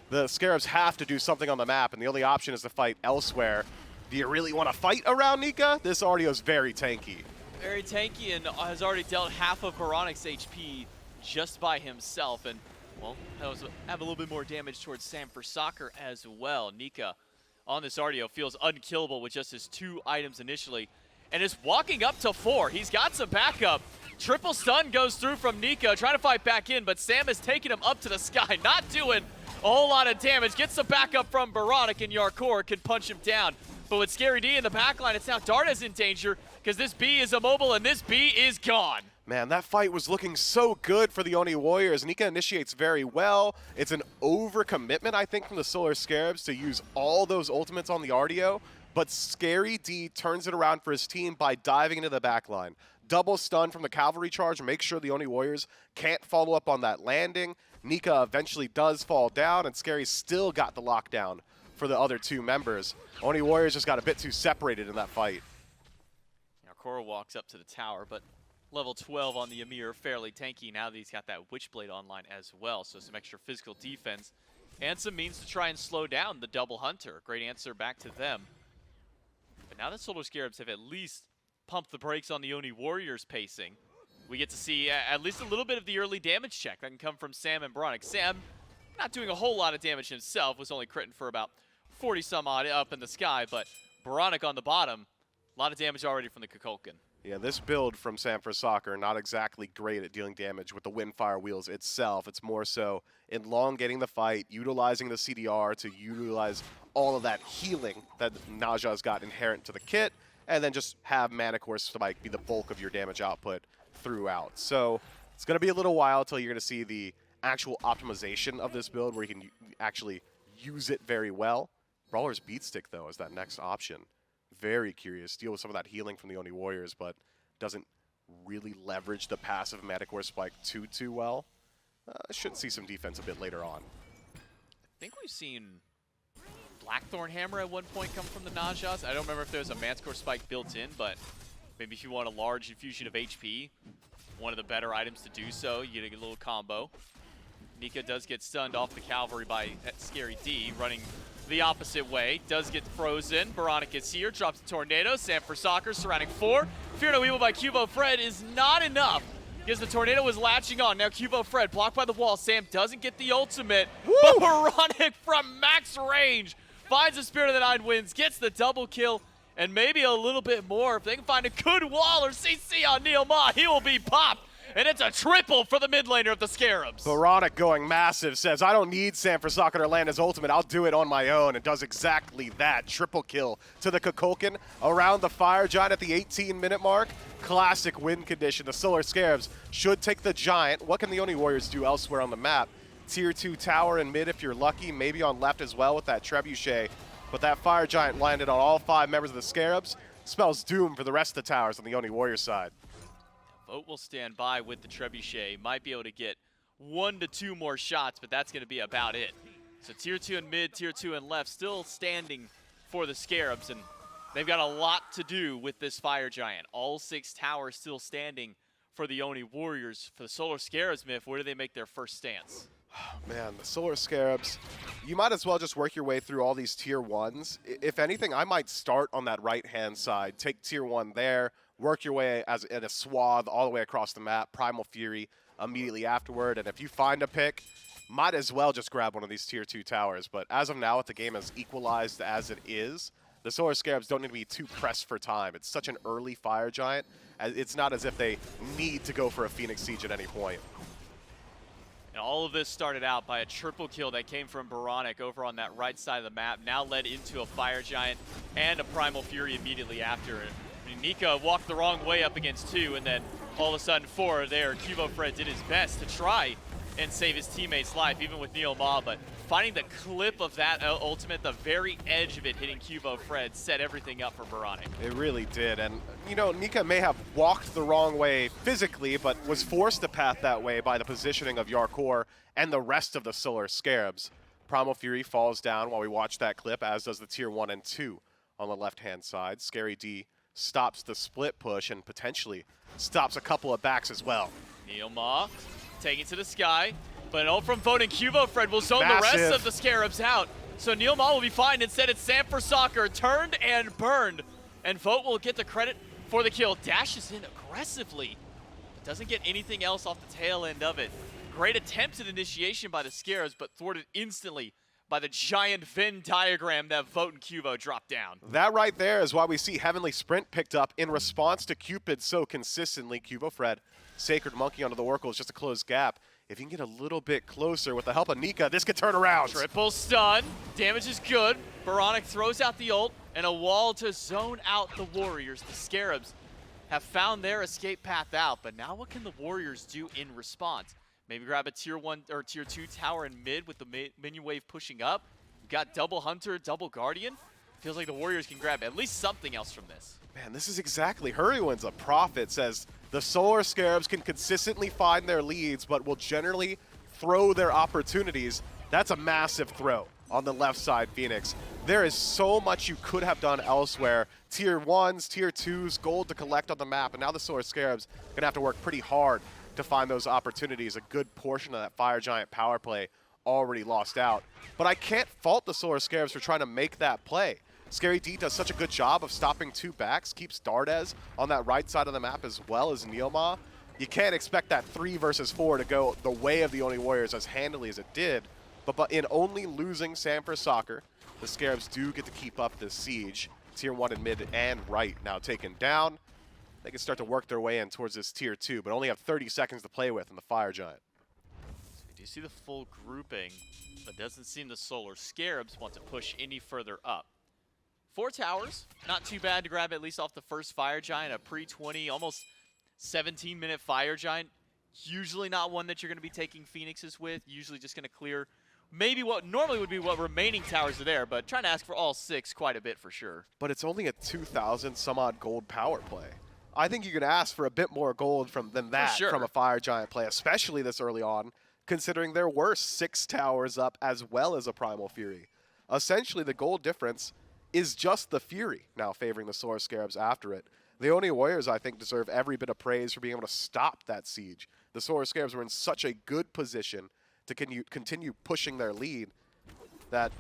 The Scarabs have to do something on the map, and the only option is to fight elsewhere. Do you really want to fight around Nika? This audio is very tanky. Very tanky and has already dealt half of Veronic's HP just by himself. And, well, have a little bit more damage towards Sam for Soccer as well. Nika on this RDO feels unkillable with just his 2 items initially and is walking up to 4. He's got some backup. Triple stun goes through from Nika, trying to fight back in, but Sam is taking him up to the sky, not doing a whole lot of damage. Gets the backup from Veronic, and Yarkor can punch him down. But with Scary D in the backline, it's now Dardes in danger because this B is immobile and this B is gone. Man, that fight was looking so good for the Oni Warriors. Nika initiates very well. It's an overcommitment, I think, from the Solar Scarabs to use all those ultimates on the RDO, but Scary D turns it around for his team by diving into the backline. Double stun from the cavalry charge makes sure the Oni Warriors can't follow up on that landing. Nika eventually does fall down, and Scary's still got the lockdown for the other 2 members. Oni Warriors just got a bit too separated in that fight. Yarkor walks up to the tower, but level 12 on the Ymir, fairly tanky now that he's got that Witchblade online as well. So some extra physical defense and some means to try and slow down the double Hunter. Great answer back to them. But now the Solar Scarabs have at least pump the brakes on the Oni Warriors pacing. We get to see at least a little bit of the early damage check that can come from Sam and Bronic. Sam, not doing a whole lot of damage himself, was only critting for about 40 some odd up in the sky, but Bronic on the bottom, a lot of damage already from the Kukulkan. Yeah, this build from Sanford Soccer, not exactly great at dealing damage with the Windfire wheels itself. It's more so elongating the fight, utilizing the CDR to utilize all of that healing that Naja's got inherent to the kit, and then just have Mana Core Spike be the bulk of your damage output throughout. So it's going to be a little while until you're going to see the actual optimization of this build where you can actually use it very well. Brawler's Beatstick, though, is that next option. Very curious. Deal with some of that healing from the Oni Warriors, but doesn't really leverage the passive Mana Core Spike too well. Should see some defense a bit later on. I think we've seen Blackthorn Hammer at one point come from the Najas. I don't remember if there was a Mana Core Spike built in, but maybe if you want a large infusion of HP, one of the better items to do so, you get a little combo. Nika does get stunned off the Cavalry by Scary D, running the opposite way. Does get frozen. Baronic is here, drops the Tornado. Sanford Soccer surrounding 4. Fear No Evil by Cubo Fred is not enough, because the Tornado was latching on. Now Cubo Fred blocked by the wall. Sam doesn't get the ultimate, but Baronic from max range finds the Spirit of the Nine Winds, gets the double kill, and maybe a little bit more. If they can find a good wall or CC on Neil Ma, he will be popped. And it's a triple for the mid laner of the Scarabs. Baronic going massive, says, I don't need Sanford Soccer to land his ultimate. I'll do it on my own, and does exactly that. Triple kill to the Kukulkan around the Fire Giant at the 18-minute mark. Classic win condition. The Solar Scarabs should take the Giant. What can the Oni Warriors do elsewhere on the map? Tier 2 tower in mid if you're lucky, maybe on left as well with that Trebuchet. But that Fire Giant landed on all 5 members of the Scarabs. Spells doom for the rest of the towers on the Oni Warrior side. Vote will stand by with the Trebuchet. Might be able to get 1 to 2 more shots, but that's going to be about it. So tier 2 and mid, tier 2 and left still standing for the Scarabs, and they've got a lot to do with this Fire Giant. All 6 towers still standing for the Oni Warriors. For the Solar Scarabs, Miff, where do they make their first stance? Man, the Solar Scarabs, you might as well just work your way through all these tier 1s. If anything, I might start on that right-hand side, take tier 1 there, work your way in a swath all the way across the map, Primal Fury immediately afterward, and if you find a pick, might as well just grab one of these tier 2 towers. But as of now, with the game as equalized as it is, the Solar Scarabs don't need to be too pressed for time. It's such an early Fire Giant, it's not as if they need to go for a Phoenix Siege at any point. And all of this started out by a triple kill that came from Baronic over on that right side of the map, now led into a Fire Giant and a Primal Fury immediately after it. Nika walked the wrong way up against 2, and then all of a sudden 4 there. Cubo Fred did his best to try and save his teammate's life, even with Neil Ma, but finding the clip of that ultimate, the very edge of it hitting Cubo Fred, set everything up for Baronic. It really did, and you know, Nika may have walked the wrong way physically, but was forced to path that way by the positioning of Yarkor and the rest of the Solar Scarabs. Primal Fury falls down while we watch that clip, as does the tier 1 and 2 on the left-hand side. Scary D stops the split push and potentially stops a couple of backs as well. Neil Ma taking to the sky, but an ult from Vote and Cubo Fred will zone Massive. the rest of the Scarabs out. So Neil Ma will be fine. Instead, it's Sanford Soccer turned and burned, and Vote will get the credit for the kill. Dashes in aggressively, but doesn't get anything else off the tail end of it. Great attempt at initiation by the Scarabs, but thwarted instantly by the giant Venn diagram that Vote and Cubo dropped down. That right there is why we see Heavenly Sprint picked up in response to Cupid so consistently. Cubo Fred, Sacred Monkey onto the Oracle is just a closed gap. If you can get a little bit closer with the help of Nika, this could turn around. Triple stun, damage is good. Baronic throws out the ult and a wall to zone out the Warriors. The Scarabs have found their escape path out, but now what can the Warriors do in response? Maybe grab a tier 1 or tier 2 tower in mid with the minion wave pushing up. We've got double Hunter, double Guardian. Feels like the Warriors can grab at least something else from this. Man, this is exactly. Hurriwan's a prophet, says the Solar Scarabs can consistently find their leads, but will generally throw their opportunities. That's a massive throw on the left side, Phoenix. There is so much you could have done elsewhere. Tier 1s, tier 2s, gold to collect on the map, and now the Solar Scarabs are gonna have to work pretty hard to find those opportunities. A good portion of that Fire Giant power play already lost out. But I can't fault the Solar Scarabs for trying to make that play. Scary D does such a good job of stopping two backs, keeps Dardez on that right side of the map as well as Neilma. You can't expect that 3 versus 4 to go the way of the Oni Warriors as handily as it did, but in only losing Sanford Soccer, the Scarabs do get to keep up this siege. Tier 1 in mid and right now taken down. They can start to work their way in towards this Tier 2, but only have 30 seconds to play with in the Fire Giant. So we do see the full grouping, but doesn't seem the Solar Scarabs want to push any further up. 4 towers, not too bad to grab at least off the first Fire Giant, a pre-20, almost 17-minute Fire Giant. Usually not one that you're going to be taking Phoenixes with, usually just going to clear maybe what normally would be what remaining towers are there, but trying to ask for all 6 quite a bit for sure. But it's only a 2,000 some odd gold power play. I think you can ask for a bit more gold than that sure. from a Fire Giant play, especially this early on, considering there were 6 towers up as well as a Primal Fury. Essentially, the gold difference is just the Fury now favoring the Solar Scarabs after it. The Oni Warriors, I think, deserve every bit of praise for being able to stop that siege. The Solar Scarabs were in such a good position to continue pushing their lead that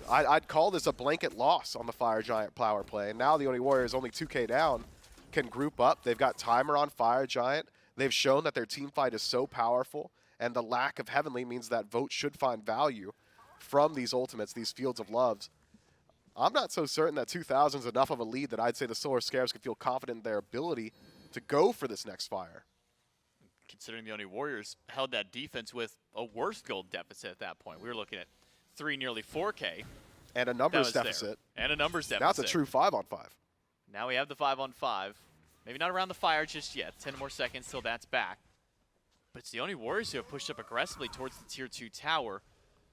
I'd call this a blanket loss on the Fire Giant power play. And now the Oni Warriors, only 2k down, can group up. They've got timer on Fire Giant. They've shown that their team fight is so powerful, and the lack of Heavenly means that Vote should find value from these ultimates, these Fields of Loves. I'm not so certain that 2,000 is enough of a lead that I'd say the Solar Scarabs could feel confident in their ability to go for this next fire. Considering the Oni Warriors held that defense with a worse gold deficit at that point. We were looking at 3, nearly 4K. And a numbers deficit. And a numbers deficit. Now it's a true 5-on-5. Now we have the 5-on-5. Maybe not around the fire just yet. 10 more seconds till that's back. But it's the Oni Warriors who have pushed up aggressively towards the Tier 2 tower.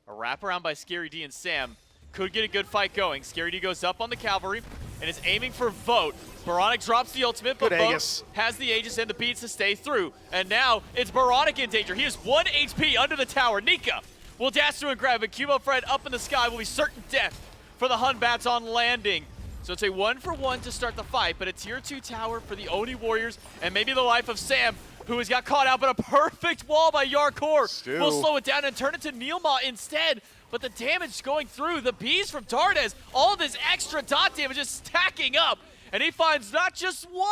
A wraparound by Scary D and Sam could get a good fight going. Scary D goes up on the cavalry and is aiming for Vote. Baronic drops the ultimate, but Vote has the Aegis and the beats to stay through. And now it's Baronic in danger. He is 1 HP under the tower. Nika will dash through and grab it. Cubo Fred up in the sky will be certain death for the Hun Bats on landing. So it's a 1-for-1 to start the fight, but a Tier 2 tower for the Oni Warriors and maybe the life of Sam, who has got caught out, but a perfect wall by Yarkor will slow it down and turn it to Neilma instead. But the damage going through, the bees from Dardez, all this extra dot damage is stacking up. And he finds not just one,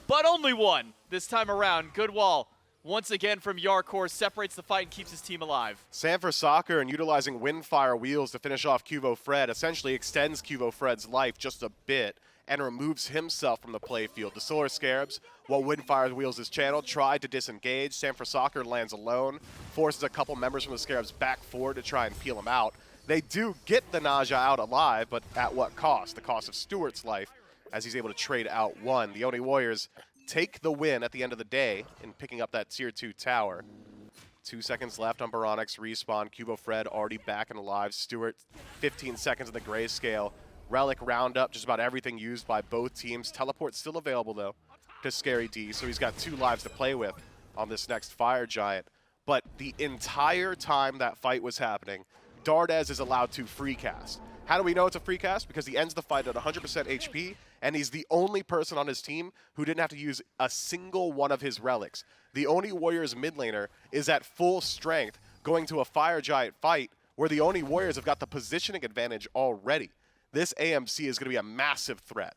but only one this time around. Good wall, once again from Yarkor, separates the fight and keeps his team alive. Sanford Soccer and utilizing Windfire Wheels to finish off Cubo Fred essentially extends Cubo Fred's life just a bit and removes himself from the playfield. The Solar Scarabs, while Windfire Wheels is channeled, tried to disengage. Sanford Soccer lands alone, forces a couple members from the Scarabs back forward to try and peel him out. They do get the Naja out alive, but at what cost? The cost of Stewart's life, as he's able to trade out one. The Oni Warriors take the win at the end of the day in picking up that Tier 2 tower. 2 seconds left on Baronic's respawn. Cubo Fred already back and alive. Stewart, 15 seconds in the grayscale. Relic roundup, just about everything used by both teams. Teleport still available, though, to Scary D, so he's got 2 lives to play with on this next Fire Giant. But the entire time that fight was happening, Dardez is allowed to free cast. How do we know it's a free cast? Because he ends the fight at 100% HP, and he's the only person on his team who didn't have to use a single one of his relics. The Oni Warriors mid laner is at full strength going to a Fire Giant fight where the Oni Warriors have got the positioning advantage already. This AMC is going to be a massive threat.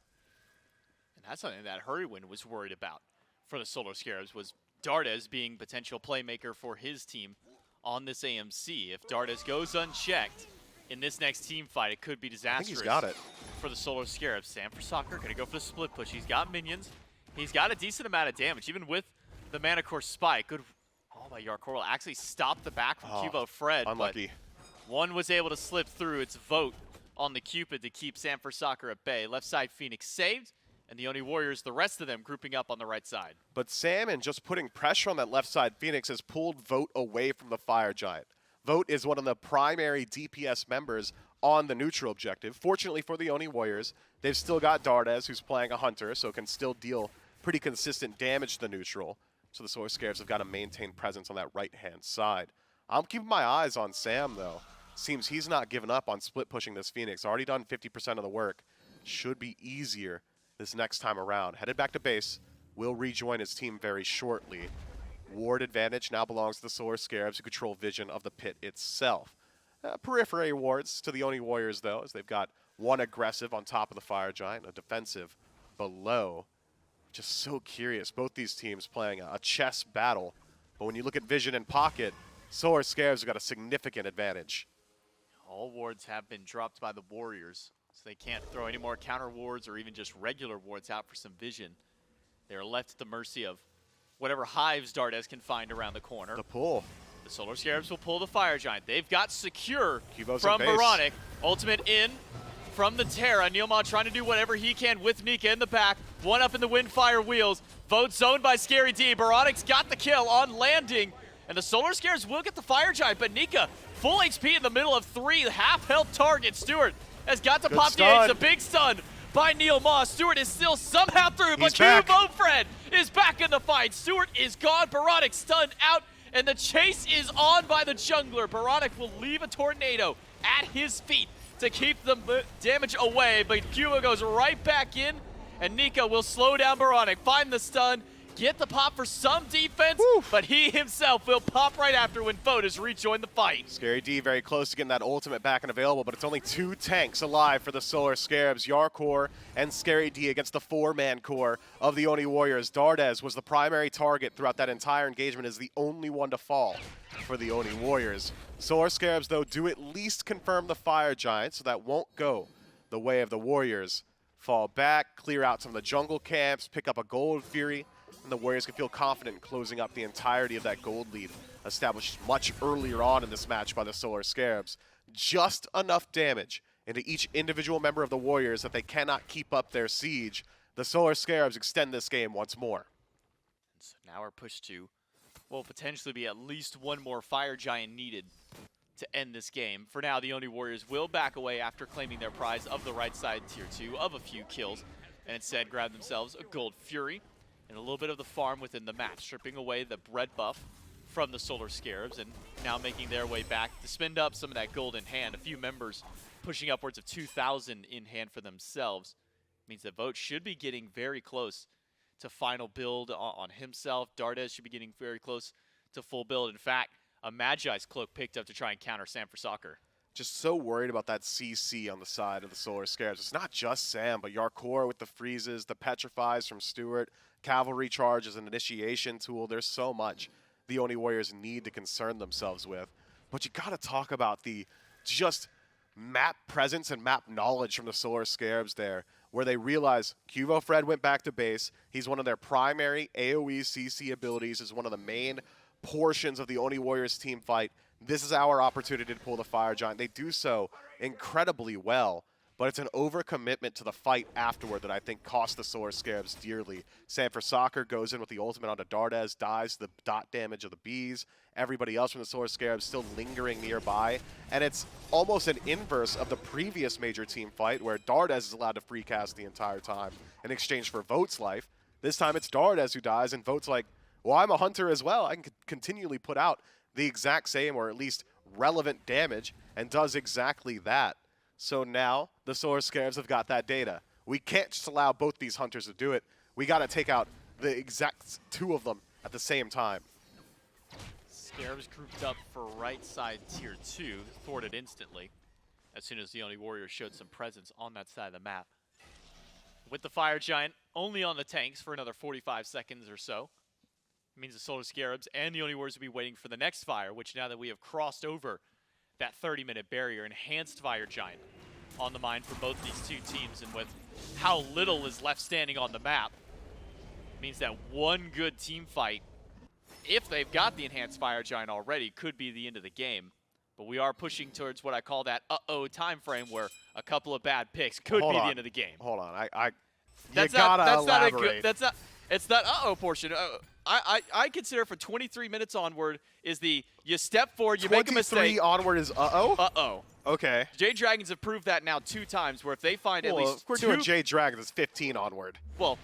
And that's something that Hurrywin was worried about for the Solar Scarabs, was Dardez being potential playmaker for his team on this AMC. If Dardez goes unchecked in this next team fight, it could be disastrous. I think he's got it. For the Solar Scarabs. Sanford Soccer going to go for the split push. He's got minions. He's got a decent amount of damage, even with the Mana Core Spike. Good by Yarkor will actually stop the back from Cubo Fred. Unlucky. But one was able to slip through. It's Vote on the Cupid to keep Sanford Soccer at bay. Left side Phoenix saved, and the Oni Warriors, the rest of them, grouping up on the right side. But Salmon just putting pressure on that left side Phoenix has pulled Vote away from the Fire Giant. Vote is one of the primary DPS members on the neutral objective. Fortunately for the Oni Warriors, they've still got Dardez, who's playing a Hunter, so can still deal pretty consistent damage to the neutral. So the Solar Scarabs have got to maintain presence on that right-hand side. I'm keeping my eyes on Sam, though. Seems he's not giving up on split pushing this Phoenix. Already done 50% of the work. Should be easier this next time around. Headed back to base. Will rejoin his team very shortly. Ward advantage now belongs to the Solar Scarabs, who control vision of the pit itself. Periphery wards to the Oni Warriors, though, as they've got One aggressive on top of the Fire Giant, a defensive below. Just so curious. Both these teams playing a chess battle. But when you look at vision and pocket, Solar Scarabs have got a significant advantage. All wards have been dropped by the Warriors, so they can't throw any more counter wards or even just regular wards out for some vision. They are left at the mercy of whatever hives Dardes can find around the corner. The pull. The Solar Scarabs will pull the Fire Giant. They've got secure Cubo's from in base. Moronic. Ultimate in from the Terra. Neilmod trying to do whatever he can with Nika in the back. One up in the Windfire wheels. Vote zoned by Scary D. Boronic's got the kill on landing. And the Solar Scarabs will get the Fire Giant, but Nika, full HP in the middle of 3 half-health targets. Stewart has got to Good pop stun. the H. A big stun by Neil Moss. Stewart is still somehow through, but He's back. Fred is back in the fight. Stewart is gone. Boronic stunned out, and the chase is on by the jungler. Boronic will leave a tornado at his feet to keep the damage away, but Cuba goes right back in, and Nika will slow down Boronic, find the stun, get the pop for some defense, but he himself will pop right after when Fotis rejoin the fight. Scary D very close to getting that ultimate back and available, but it's only 2 tanks alive for the Solar Scarabs. Yarkor and Scary D against the 4-man core of the Oni Warriors. Dardes was the primary target throughout that entire engagement, is the only one to fall for the Oni Warriors. Solar Scarabs, though, do at least confirm the Fire Giant, so that won't go the way of the Warriors. Fall back, clear out some of the jungle camps, pick up a Gold Fury, and the Warriors can feel confident in closing up the entirety of that gold lead established much earlier on in this match by the Solar Scarabs. Just enough damage into each individual member of the Warriors that they cannot keep up their siege. The Solar Scarabs extend this game once more. So now we're pushed to, well, potentially be at least one more Fire Giant needed to end this game. For now, the Oni Warriors will back away after claiming their prize of the right side tier 2 of a few kills, and instead grab themselves a Gold Fury and a little bit of the farm within the map, stripping away the bread buff from the Solar Scarabs, and now making their way back to spend up some of that gold in hand. A few members pushing upwards of 2,000 in hand for themselves. Means that Vote should be getting very close to final build on himself. Dardes should be getting very close to full build. In fact, a Magi's cloak picked up to try and counter Sam for Soccer. Just so worried about that CC on the side of the Solar Scarabs. It's not just Sam, but Yarkor with the freezes, the petrifies from Stewart, cavalry charge as an initiation tool. There's so much the Oni Warriors need to concern themselves with. But you got to talk about the just map presence and map knowledge from the Solar Scarabs there, where they realize Cuvo Fred went back to base. He's one of their primary AoE CC abilities, is one of the main portions of the Oni Warriors team fight. This is our opportunity to pull the Fire Giant. They do so incredibly well, but it's an overcommitment to the fight afterward that I think cost the Solar Scarabs dearly. Sam for Soccer goes in with the ultimate onto Dardes, dies the dot damage of the bees. Everybody else from the Solar Scarabs still lingering nearby, and it's almost an inverse of the previous major team fight where Dardes is allowed to free cast the entire time in exchange for Vote's life. This time it's Dardes who dies, and Vote's like, well, I'm a hunter as well. I can continually put out the exact same or at least relevant damage, and does exactly that. So now the Solar Scarabs have got that data. We can't just allow both these hunters to do it. We got to take out the exact 2 of them at the same time. Scarabs grouped up for right side tier 2, thwarted instantly as soon as the Oni Warriors showed some presence on that side of the map. With the Fire Giant only on the tanks for another 45 seconds or so, it means the Solar Scarabs and the Oni Warriors will be waiting for the next fire, which now that we have crossed over that 30-minute barrier, enhanced Fire Giant on the mind for both these two teams, and with how little is left standing on the map, means that one good team fight, if they've got the enhanced Fire Giant already, could be the end of the game. But we are pushing towards what I call that uh-oh time frame, where a couple of bad picks could be the end of the game. Hold on, That's you gotta not a elaborate. good. That's not. It's that uh-oh portion. I consider for 23 minutes onward is the you step forward, you make a 23 mistake. onward is uh-oh? Uh-oh. Okay. Jade Dragons have proved that now 2 times, where if they find at Well, least if we're 2, doing Jade Dragons, it's 15 onward. well,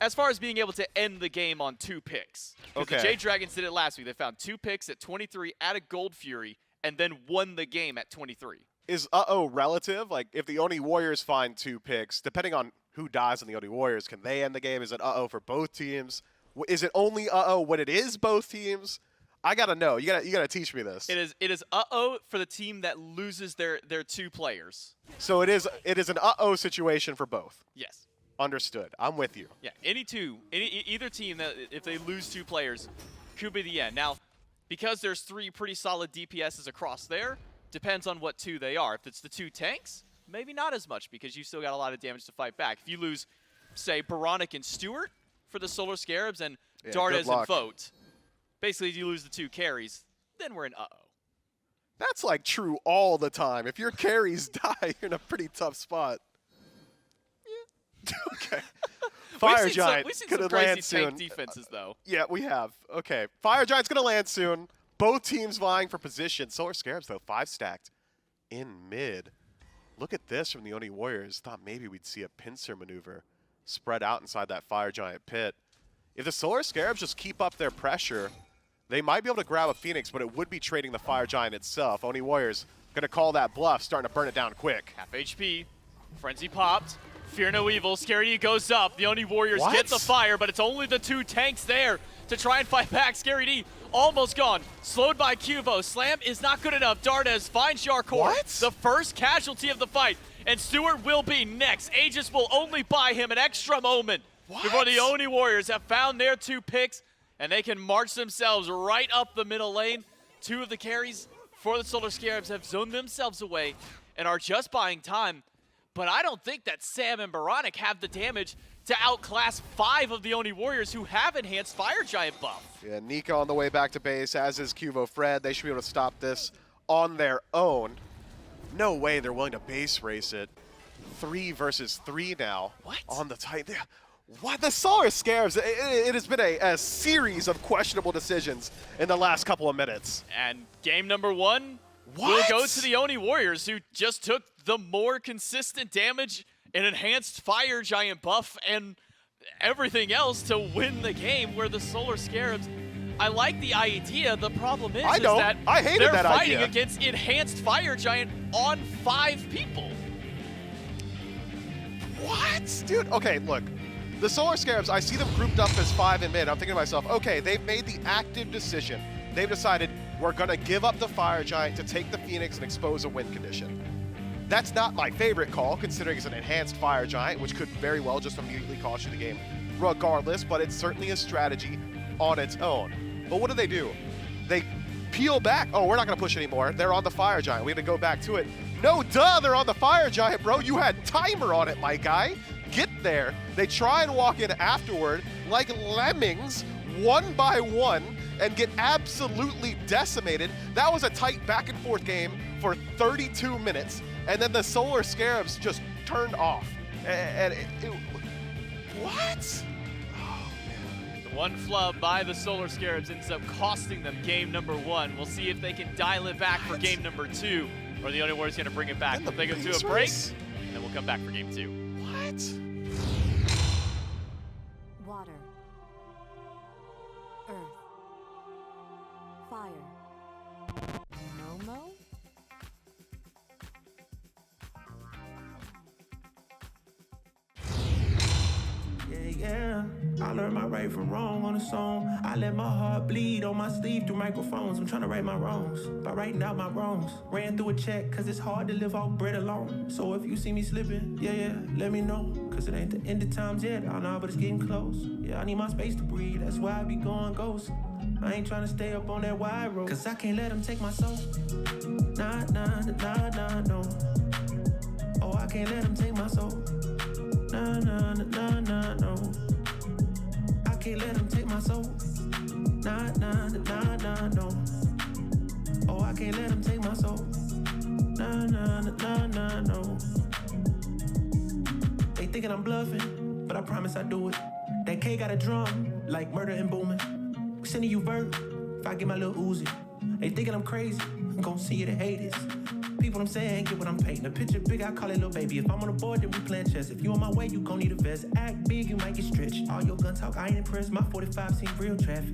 as far as being able to end the game on 2 picks. 'Cause Okay. The Jade Dragons did it last week. They found 2 picks at 23 at a Gold Fury, and then won the game at 23. Is uh-oh relative? Like, if the Oni Warriors find 2 picks, depending on who dies in the Oni Warriors, can they end the game? Is it uh-oh for both teams? Is it only uh-oh when it is both teams? I gotta know. You gotta teach me this. It is uh-oh for the team that loses their 2 players. So it is an uh-oh situation for both. Yes. Understood. I'm with you. Yeah, either team that if they lose 2 players could be the end. Now, because there's 3 pretty solid DPSs across there, depends on what 2 they are. If it's the 2 tanks, maybe not as much because you still got a lot of damage to fight back. If you lose, say, Baronic and Stewart for the Solar Scarabs and Dardes and Vote, basically you lose the 2 carries, then we're in uh-oh. That's like true all the time. If your carries die, you're in a pretty tough spot. Yeah. Okay. Fire Giant We've seen gonna some crazy land soon. tank defenses, though. Yeah, we have. Okay. Fire Giant's gonna land soon. Both teams vying for position. Solar Scarabs, though, 5 stacked in mid. Look at this from the Oni Warriors. Thought maybe we'd see a pincer maneuver spread out inside that Fire Giant pit. If the Solar Scarabs just keep up their pressure, they might be able to grab a Phoenix, but it would be trading the Fire Giant itself. Oni Warriors gonna call that bluff, starting to burn it down quick. Half HP. Frenzy popped. Fear no evil. Scary goes up. The Oni Warriors What? get the fire, but it's only the 2 tanks there to try and fight back. Scary D almost gone. Slowed by Cuvo. Slam is not good enough. Dardes finds Yarkor. What? The first casualty of the fight. And Stewart will be next. Aegis will only buy him an extra moment before the Oni Warriors have found their 2 picks, and they can march themselves right up the middle lane. 2 of the carries for the Solar Scarabs have zoned themselves away and are just buying time. But I don't think that Sam and Baronic have the damage to outclass 5 of the Oni Warriors who have enhanced Fire Giant buff. Yeah, Nika on the way back to base, as is Cuvo Fred. They should be able to stop this on their own. No way they're willing to base race it. 3 versus 3 now. What? On the Titan. What? The Solar Scarabs, it has been a series of questionable decisions in the last couple of minutes. And game number 1 will What? go to the Oni Warriors, who just took the more consistent damage and enhanced Fire Giant buff and everything else to win the game, where the Solar Scarabs, I like the idea. The problem is, that I hated they're that fighting idea. against enhanced Fire Giant on 5 people. What? Dude, okay, look. The Solar Scarabs, I see them grouped up as 5 in mid. I'm thinking to myself, okay, they've made the active decision. They've decided we're going to give up the Fire Giant to take the Phoenix and expose a win condition. That's not my favorite call, considering it's an enhanced Fire Giant, which could very well just immediately cost you the game regardless, but it's certainly a strategy on its own. But what do? They peel back. Oh, we're not going to push anymore. They're on the Fire Giant. We have to go back to it. No, duh, they're on the Fire Giant, bro. You had timer on it, my guy. Get there. They try and walk in afterward like lemmings, 1 by 1, and get absolutely decimated. That was a tight back and forth game for 32 minutes, and then the Solar Scarabs just turned off. And what? The one flub by the Solar Scarabs ends up costing them game number 1. We'll see if they can dial it back for game number 2, or the Oni Warriors going to bring it back. And the They go to base a break, race? and then we'll come back for game 2. What? Water. Earth. Fire. Momo? Yeah, I learned my right from wrong on a song. I let my heart bleed on my sleeve through microphones. I'm trying to right my wrongs by writing out my wrongs. Ran through a check cause it's hard to live off bread alone. So if you see me slipping, yeah, let me know. Cause it ain't the end of times yet, I know, but it's getting close. Yeah, I need my space to breathe, that's why I be going ghost. I ain't trying to stay up on that wide road, cause I can't let them take my soul. Nah, no. Oh, I can't let them take my soul. Nah, no. I can't let them take my soul. Nah, no. Oh, I can't let them take my soul. Nah, no. They thinking I'm bluffing, but I promise I do it. That K got a drum, like murder and booming. Sending you vert, if I get my little Uzi. They thinking I'm crazy, I'm gon' see you to hate this. People I'm saying, get what I'm painting. A picture big, I call it little baby. If I'm on the board, then we playing chess. If you on my way, you gon' need a vest. Act big, you might get stretched. All your gun talk, I ain't impressed. My 45 seen real traffic.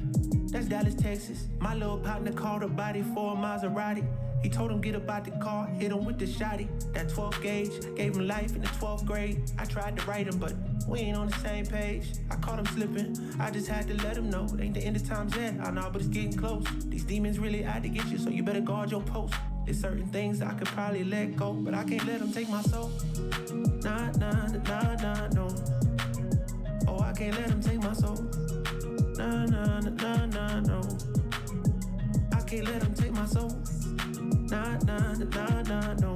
That's Dallas, Texas. My little partner called a body for a Maserati. He told him get up out the car, hit him with the shotty. That 12 gauge, gave him life in the 12th grade. I tried to write him, but we ain't on the same page. I caught him slipping, I just had to let him know. It ain't the end of times yet, I know, but it's getting close. These demons really out to get you, so you better guard your post. There's certain things I could probably let go, but I can't let them take my soul. Nah, nah, nah, nah, no. Oh, I can't let them take my soul. Nah, nah, nah, nah, no. I can't let them take my soul. Nah, nah, nah, nah, no.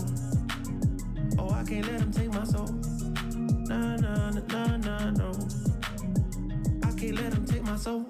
Oh, I can't let them take my soul. Nah, nah, nah, nah, no. I can't let them take my soul.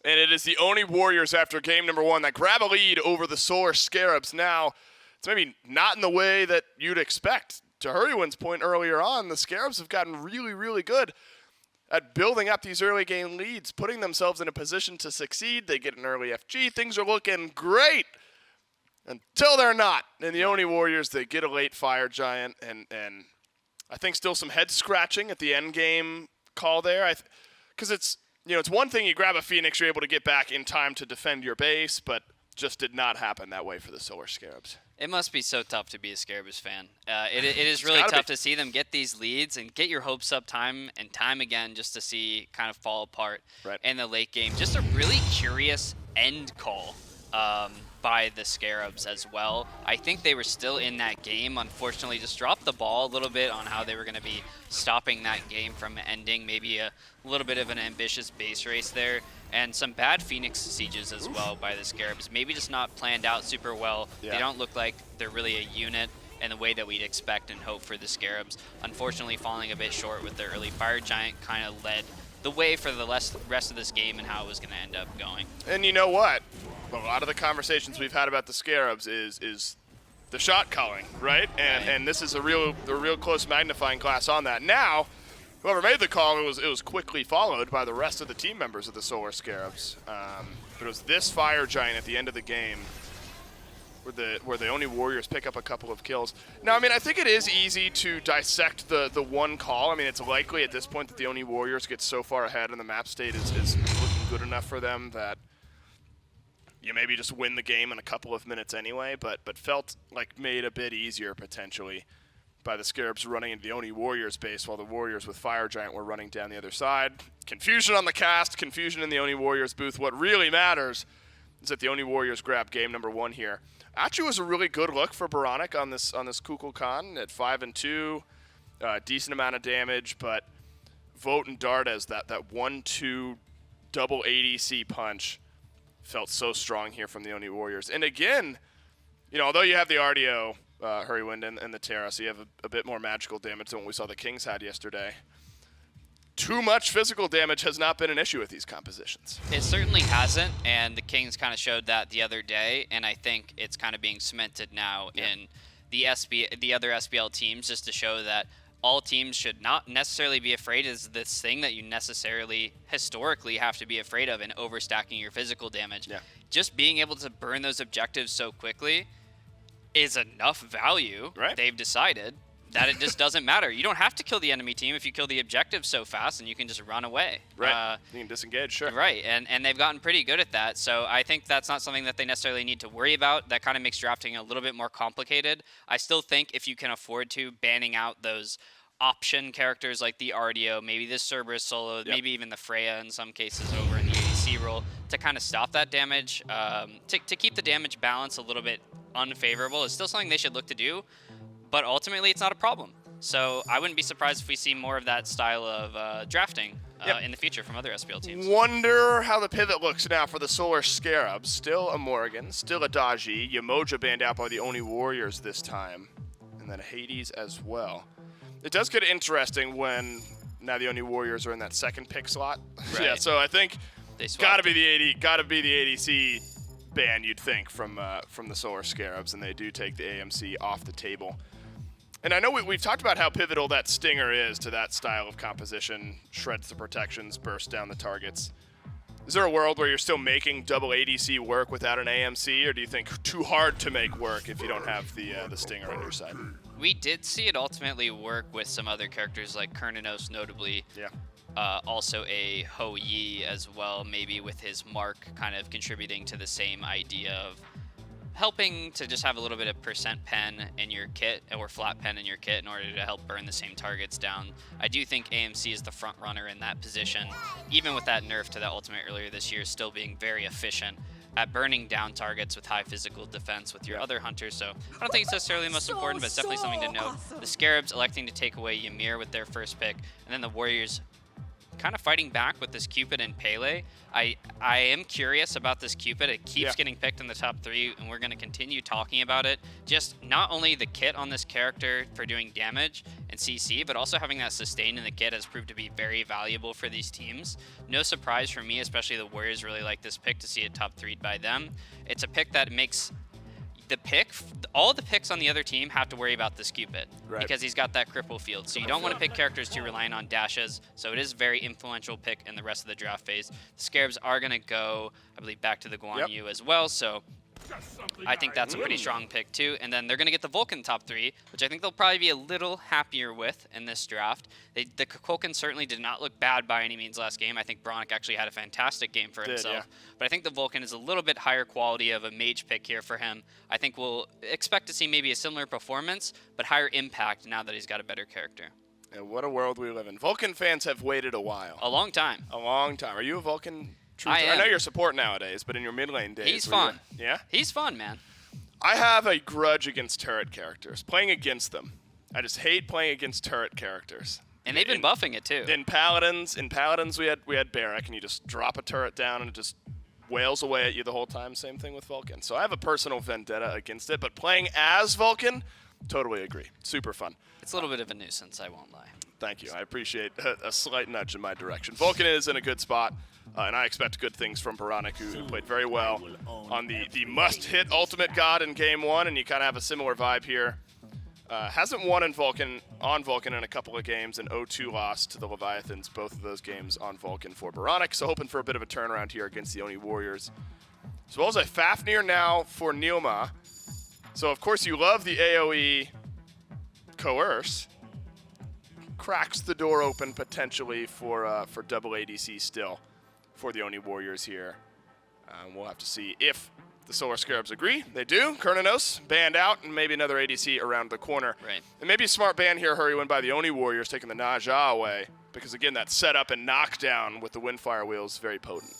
And it is the Oni Warriors after game number 1 that grab a lead over the Solar Scarabs. Now, it's maybe not in the way that you'd expect. To Hurriwan's point earlier on, the Scarabs have gotten really, really good at building up these early game leads, putting themselves in a position to succeed. They get an early FG. Things are looking great until they're not. And the Oni Warriors, they get a late Fire Giant, and I think still some head scratching at the end game call there. Because it's one thing you grab a Phoenix, you're able to get back in time to defend your base, but just did not happen that way for the Solar Scarabs. It must be so tough to be a Scarabs fan. It is really tough to see them get these leads and get your hopes up time and time again just to see kind of fall apart in the late game. Just a really curious end call by the Scarabs as well. I think they were still in that game. Unfortunately, just dropped the ball a little bit on how they were going to be stopping that game from ending. Maybe a little bit of an ambitious base race there. And some bad Phoenix sieges as well by the Scarabs. Maybe just not planned out super well. Yeah. They don't look like they're really a unit in the way that we'd expect and hope for the Scarabs. Unfortunately, falling a bit short with their early Fire Giant kind of led the way for the rest of this game and how it was going to end up going. And you know what? A lot of the conversations we've had about the Scarabs is the shot calling, right? And this is a real close magnifying glass on that. Now, whoever made the call, it was quickly followed by the rest of the team members of the Solar Scarabs. But it was this Fire Giant at the end of the game where the Oni Warriors pick up a couple of kills. Now, I mean, I think it is easy to dissect the one call. I mean, it's likely at this point that the Oni Warriors get so far ahead and the map state is looking good enough for them that you maybe just win the game in a couple of minutes anyway, but felt like made a bit easier potentially by the Scarabs running into the Oni Warriors base while the Warriors with Fire Giant were running down the other side. Confusion on the cast, confusion in the Oni Warriors booth. What really matters is that the Oni Warriors grab game number 1 here. Actually was a really good look for Baronic on this Kukulkan at 5-2. Decent amount of damage, but Vote and Dardes, that 1-2 double ADC punch felt so strong here from the Oni Warriors. And again, you know, although you have the RDO, Hurrywind, and the Terra, so you have a bit more magical damage than what we saw the Kings had yesterday. Too much physical damage has not been an issue with these compositions. It certainly hasn't, and the Kings kind of showed that the other day, and I think it's kind of being cemented now in the other SPL teams, just to show that all teams should not necessarily be afraid of this thing that you necessarily historically have to be afraid of in overstacking your physical damage. Yeah. Just being able to burn those objectives so quickly is enough value, Right. they've decided, that it just doesn't matter. You don't have to kill the enemy team if you kill the objective so fast, and you can just run away. Right. You can disengage, sure. Right, and they've gotten pretty good at that. So I think that's not something that they necessarily need to worry about. That kind of makes drafting a little bit more complicated. I still think if you can afford to, banning out those option characters like the RDO, maybe the Cerberus solo, maybe even the Freya in some cases over in the ADC role, to kind of stop that damage, to keep the damage balance a little bit unfavorable is still something they should look to do. But ultimately, it's not a problem. So I wouldn't be surprised if we see more of that style of drafting in the future from other SPL teams. Wonder how the pivot looks now for the Solar Scarabs. Still a Morrigan, still a Daji. Yamoja banned out by the Oni Warriors this time. And then Hades as well. It does get interesting when now the Oni Warriors are in that second pick slot. Right. Yeah, so I think They gotta swapped be the ADC ban, you'd think, from the Solar Scarabs, and they do take the AMC off the table. And I know we've talked about how pivotal that Stinger is to that style of composition. Shreds the protections, bursts down the targets. Is there a world where you're still making double ADC work without an AMC, or do you think too hard to make work if you don't have the Stinger on your side? We did see it ultimately work with some other characters like Kernanos, notably. Yeah. Also a Ho Yi as well, maybe with his mark kind of contributing to the same idea of helping to just have a little bit of percent pen in your kit or flat pen in your kit in order to help burn the same targets down. I do think AMC is the front runner in that position, even with that nerf to that ultimate earlier this year, still being very efficient at burning down targets with high physical defense with your other hunters. So I don't think it's necessarily the most important, but it's definitely something to note. The Scarabs electing to take away Ymir with their first pick, and then the Warriors kind of fighting back with this Cupid and Pele. I am curious about this Cupid. It keeps getting picked in the top 3, and we're going to continue talking about it. Just not only the kit on this character for doing damage and CC, but also having that sustain in the kit has proved to be very valuable for these teams. No surprise for me, especially the Warriors really like this pick to see it top 3'd by them. It's a pick that makes the pick, all the picks on the other team have to worry about this Cupid because he's got that cripple field. So you don't want to pick characters too reliant on dashes. So it is a very influential pick in the rest of the draft phase. The Scarabs are going to go, I believe, back to the Guan Yu as well. So I think that's a pretty strong pick too. And then they're going to get the Vulcan top 3, which I think they'll probably be a little happier with in this draft. The Kukulkan certainly did not look bad by any means last game. I think Bronic actually had a fantastic game for himself. But I think the Vulcan is a little bit higher quality of a mage pick here for him. I think we'll expect to see maybe a similar performance, but higher impact now that he's got a better character. And what a world we live in. Vulcan fans have waited a while. A long time. A long time. Are you a Vulcan I am. know you're support nowadays, but in your mid lane days. He's were you- fun. Yeah? He's fun, man. I have a grudge against turret characters. Playing against them. I just hate playing against turret characters. And they've been buffing it too. In Paladins, we had Barrack, and you just drop a turret down and it just wails away at you the whole time. Same thing with Vulcan. So I have a personal vendetta against it, but playing as Vulcan, totally agree. Super fun. It's a little bit of a nuisance, I won't lie. Thank you. I appreciate a slight nudge in my direction. Vulcan is in a good spot, and I expect good things from Baronic, who played very well on the must-hit Ultimate God in Game 1, and you kind of have a similar vibe here. Hasn't won on Vulcan in a couple of games, and 0-2 loss to the Leviathans, both of those games on Vulcan for Baronic, so hoping for a bit of a turnaround here against the Oni Warriors. As well as a Fafnir now for Nilma. So, of course, you love the AoE Coerce. Cracks the door open potentially for double ADC still for the Oni Warriors here. We'll have to see if the Solar Scarabs agree. They do. Kernanos banned out, and maybe another ADC around the corner. Right. And maybe a smart ban here, Hurrywin, by the Oni Warriors, taking the Naja away. Because, again, that setup and knockdown with the Windfire Wheel is very potent.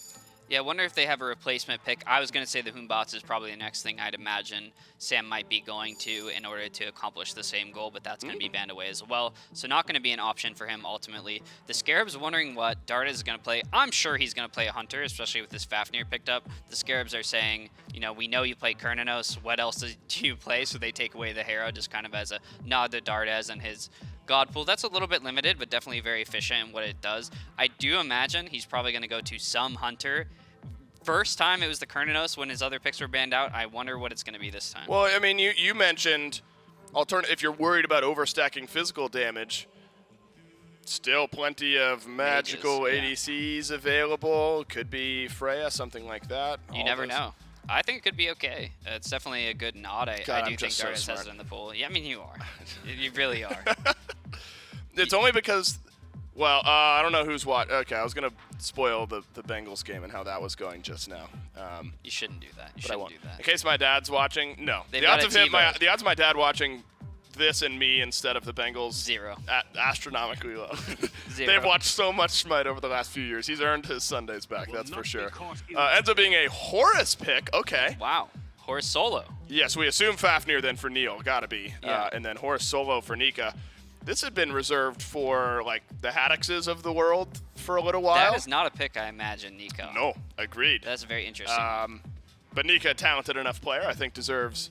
Yeah, I wonder if they have a replacement pick. I was going to say the Humbats is probably the next thing I'd imagine Sam might be going to in order to accomplish the same goal, but that's going to be banned away as well. So not going to be an option for him ultimately. The Scarabs wondering what Darda is going to play. I'm sure he's going to play a Hunter, especially with this Fafnir picked up. The Scarabs are saying, you know, we know you play Kernanos. What else do you play? So they take away the Hero just kind of as a nod to Dardes and his God pool. That's a little bit limited, but definitely very efficient in what it does. I do imagine he's probably going to go to some Hunter. First time it was the Kernanos when his other picks were banned out. I wonder what it's going to be this time. Well, I mean, you mentioned if you're worried about overstacking physical damage, still plenty of magical Mages, ADCs available. Could be Freya, something like that. You All never those- know. I think it could be okay. It's definitely a good nod. I God, do I'm think just so Dardes smart. has it in the pool. Yeah, I mean, you are. You really are. It's only because, well, I don't know who's what. Okay, I was going to spoil the Bengals game and how that was going just now. You shouldn't do that. You But I shouldn't won't. do that. In case my dad's watching, no. They've The got odds a the odds of my dad watching this and me instead of the Bengals, Zero. Astronomically low. Zero. They've watched so much Smite over the last few years. He's earned his Sundays back, that's for sure. Ends up being a Horus pick. Okay. Wow. Horus Solo. Yes, we assume Fafnir then for Neil. Gotta be. Yeah. And then Horus Solo for Nika. This had been reserved for, like, the Haddoxes of the world for a little while. That is not a pick I imagine, Nico. No, agreed. That's very interesting. But Nika, a talented enough player, I think deserves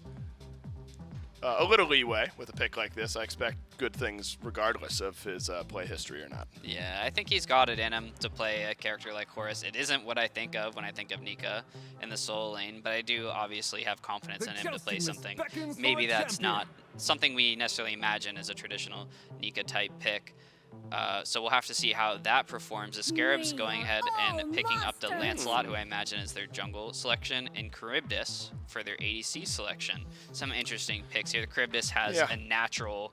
a little leeway with a pick like this. I expect good things regardless of his play history or not. Yeah, I think he's got it in him to play a character like Horus. It isn't what I think of when I think of Nika in the solo lane, but I do obviously have confidence in him to play something. Maybe that's not something we necessarily imagine as a traditional Nika type pick. So we'll have to see how that performs. The Scarabs going ahead and picking up the Lancelot, who I imagine is their jungle selection, and Charybdis for their ADC selection. Some interesting picks here. The Charybdis has a natural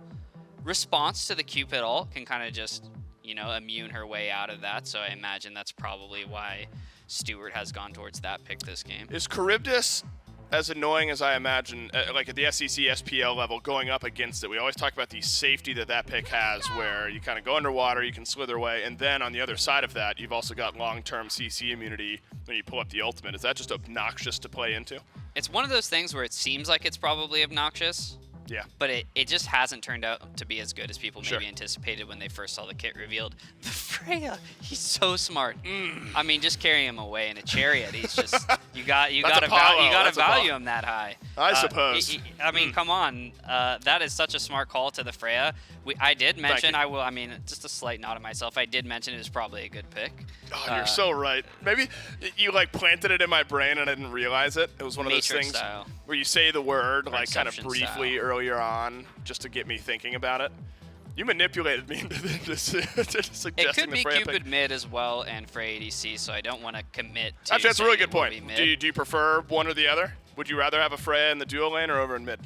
response to the Cupid ult, can kind of just, you know, immune her way out of that. So I imagine that's probably why Stewart has gone towards that pick this game. Is Charybdis as annoying as I imagine, like at the SEC SPL level, going up against it? We always talk about the safety that pick has, where you kind of go underwater, you can slither away, and then on the other side of that, you've also got long-term CC immunity when you pull up the ultimate. Is that just obnoxious to play into? It's one of those things where it seems like it's probably obnoxious. Yeah. But it just hasn't turned out to be as good as people maybe anticipated when they first saw the kit revealed. The Freya, he's so smart. I mean, just carry him away in a chariot. He's just you got to value him that high. I suppose. I mean, come on. That is such a smart call to the Freya. I did mention I mean, just a slight nod to myself. I did mention it was probably a good pick. Oh, you're so right. Maybe you like planted it in my brain and I didn't realize it. It was one of those Matrix things style. where you say the word Or like kind of Inception briefly style. earlier on just to get me thinking about it. You manipulated me into suggesting It could the be Freya Cupid pick. mid as well and Freya ADC, so I don't want to commit to Actually, that's a really saying good it will point. be mid. Do you prefer one or the other? Would you rather have a Freya in the duo lane or over in mid?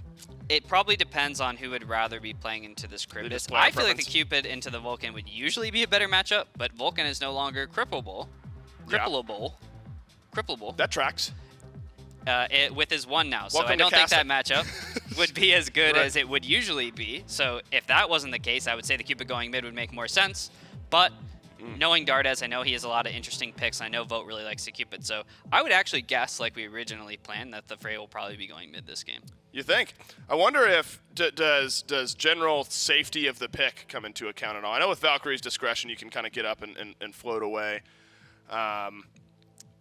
It probably depends on who would rather be playing into this just Charybdis. play on I feel like the preference? Cupid into the Vulcan would usually be a better matchup, but Vulcan is no longer crippleable. Yeah. Crippleable. That tracks. With his one now, so Welcome I to don't think that Casa. matchup would be as good Right. as it would usually be. So if that wasn't the case, I would say the Cupid going mid would make more sense. But Knowing Dardes, I know he has a lot of interesting picks. I know Vote really likes the Cupid, so I would actually guess, like we originally planned, that the Frey will probably be going mid this game. You think? I wonder if does general safety of the pick come into account at all? I know with Valkyrie's discretion you can kind of get up and float away.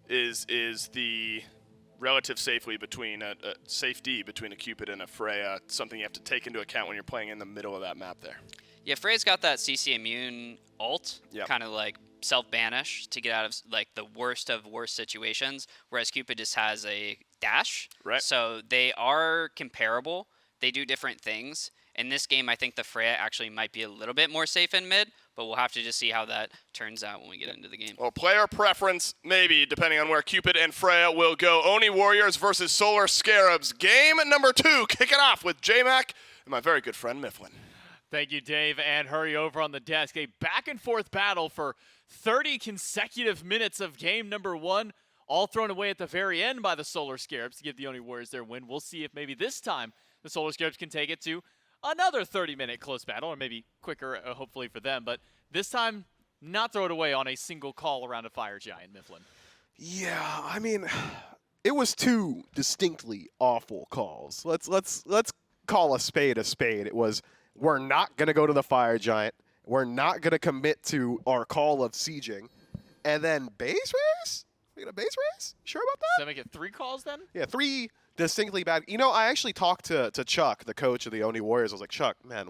Is the relative safety between a Cupid and a Freya something you have to take into account when you're playing in the middle of that map there? Yeah, Frey's got that CC immune ult, Yep. kind of like self-banish to get out of like the worst of worst situations, whereas Cupid just has a dash. Right. So they are comparable. They do different things. In this game, I think the Freya actually might be a little bit more safe in mid, but we'll have to just see how that turns out when we get into the game. Well, player preference, maybe, depending on where Cupid and Freya will go. Oni Warriors versus Solar Scarabs. Game number 2. Kick it off with J-Mac and my very good friend Mifflin. Thank you, Dave, and hurry over on the desk. A back-and-forth battle for 30 consecutive minutes of game number 1, all thrown away at the very end by the Solar Scarabs to give the Oni Warriors their win. We'll see if maybe this time the Solar Scarabs can take it to another 30-minute close battle, or maybe quicker, hopefully for them. But this time, not throw it away on a single call around a Fire Giant, Mifflin. Yeah, I mean, it was 2 distinctly awful calls. Let's call a spade a spade. It was, we're not going to go to the Fire Giant. We're not going to commit to our call of sieging. And then base race? We got a base race? Sure about that? So make it 3 calls then? Yeah, 3 distinctly bad. You know, I actually talked to Chuck, the coach of the Oni Warriors. I was like, Chuck, man,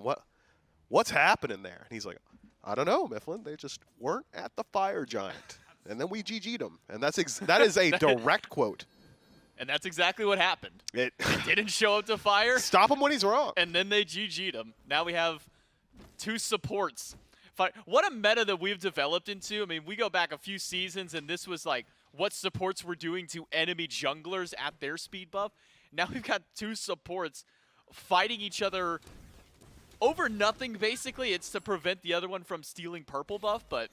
what's happening there? And he's like, I don't know, Mifflin. They just weren't at the Fire Giant. And then we GG'd them. And that is a direct quote. And that's exactly what happened. They Didn't show up to Fire. Stop him when he's wrong. And then they GG'd him. Now we have 2 supports. What a meta that we've developed into. I mean, we go back a few seasons, and this was like what supports were doing to enemy junglers at their speed buff. Now we've got 2 supports fighting each other over nothing, basically. It's to prevent the other one from stealing purple buff, but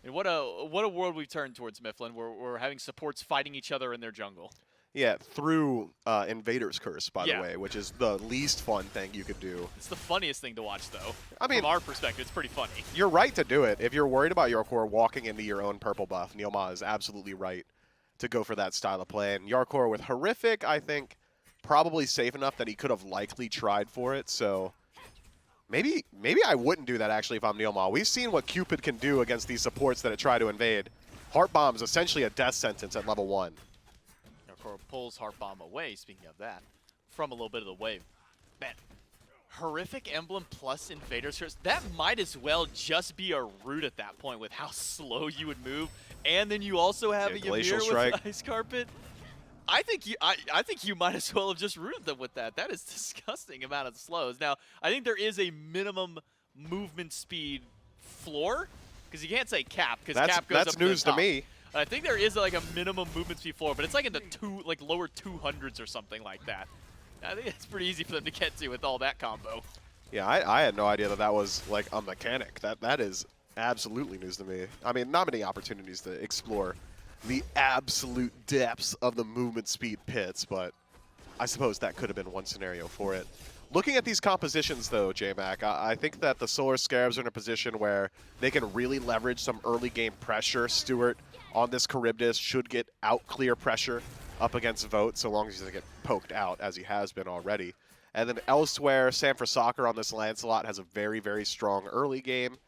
I mean, what a world we've turned towards, Mifflin. We're having supports fighting each other in their jungle. Yeah, through Invader's Curse, by Yeah. the way, which is the least fun thing you could do. It's the funniest thing to watch, though. I mean, from our perspective, it's pretty funny. You're right to do it. If you're worried about Yorkor walking into your own purple buff, Neilma is absolutely right to go for that style of play. And Yorkor with Horrific, I think, probably safe enough that he could have likely tried for it. So maybe I wouldn't do that, actually, if I'm Neilma. We've seen what Cupid can do against these supports that try to invade. Heart Bomb is essentially a death sentence at level 1. Yorkor pulls Heart Bomb away, speaking of that, from a little bit of the wave. Man, Horrific Emblem plus Invader's Curse, that might as well just be a root at that point with how slow you would move. And then you also have a Glacial Ymir Strike. with Ice Carpet. I think you might as well have just rooted them with that. That is disgusting amount of slows. Now, I think there is a minimum movement speed floor, because you can't say cap, because cap goes up That's to the news to top. me. I think there is like a minimum movement speed floor, but it's like in the lower 200s or something like that. I think it's pretty easy for them to get to with all that combo. Yeah, I had no idea that was like a mechanic. That is absolutely news to me. I mean, not many opportunities to explore the absolute depths of the movement speed pits, but I suppose that could have been one scenario for it. Looking at these compositions, though, J-Mac, I think that the Solar Scarabs are in a position where they can really leverage some early game pressure. Stewart on this Charybdis should get out clear pressure up against Vote, so long as he doesn't get poked out, as he has been already. And then elsewhere, Sanford Soccer on this Lancelot has a very, very strong early game,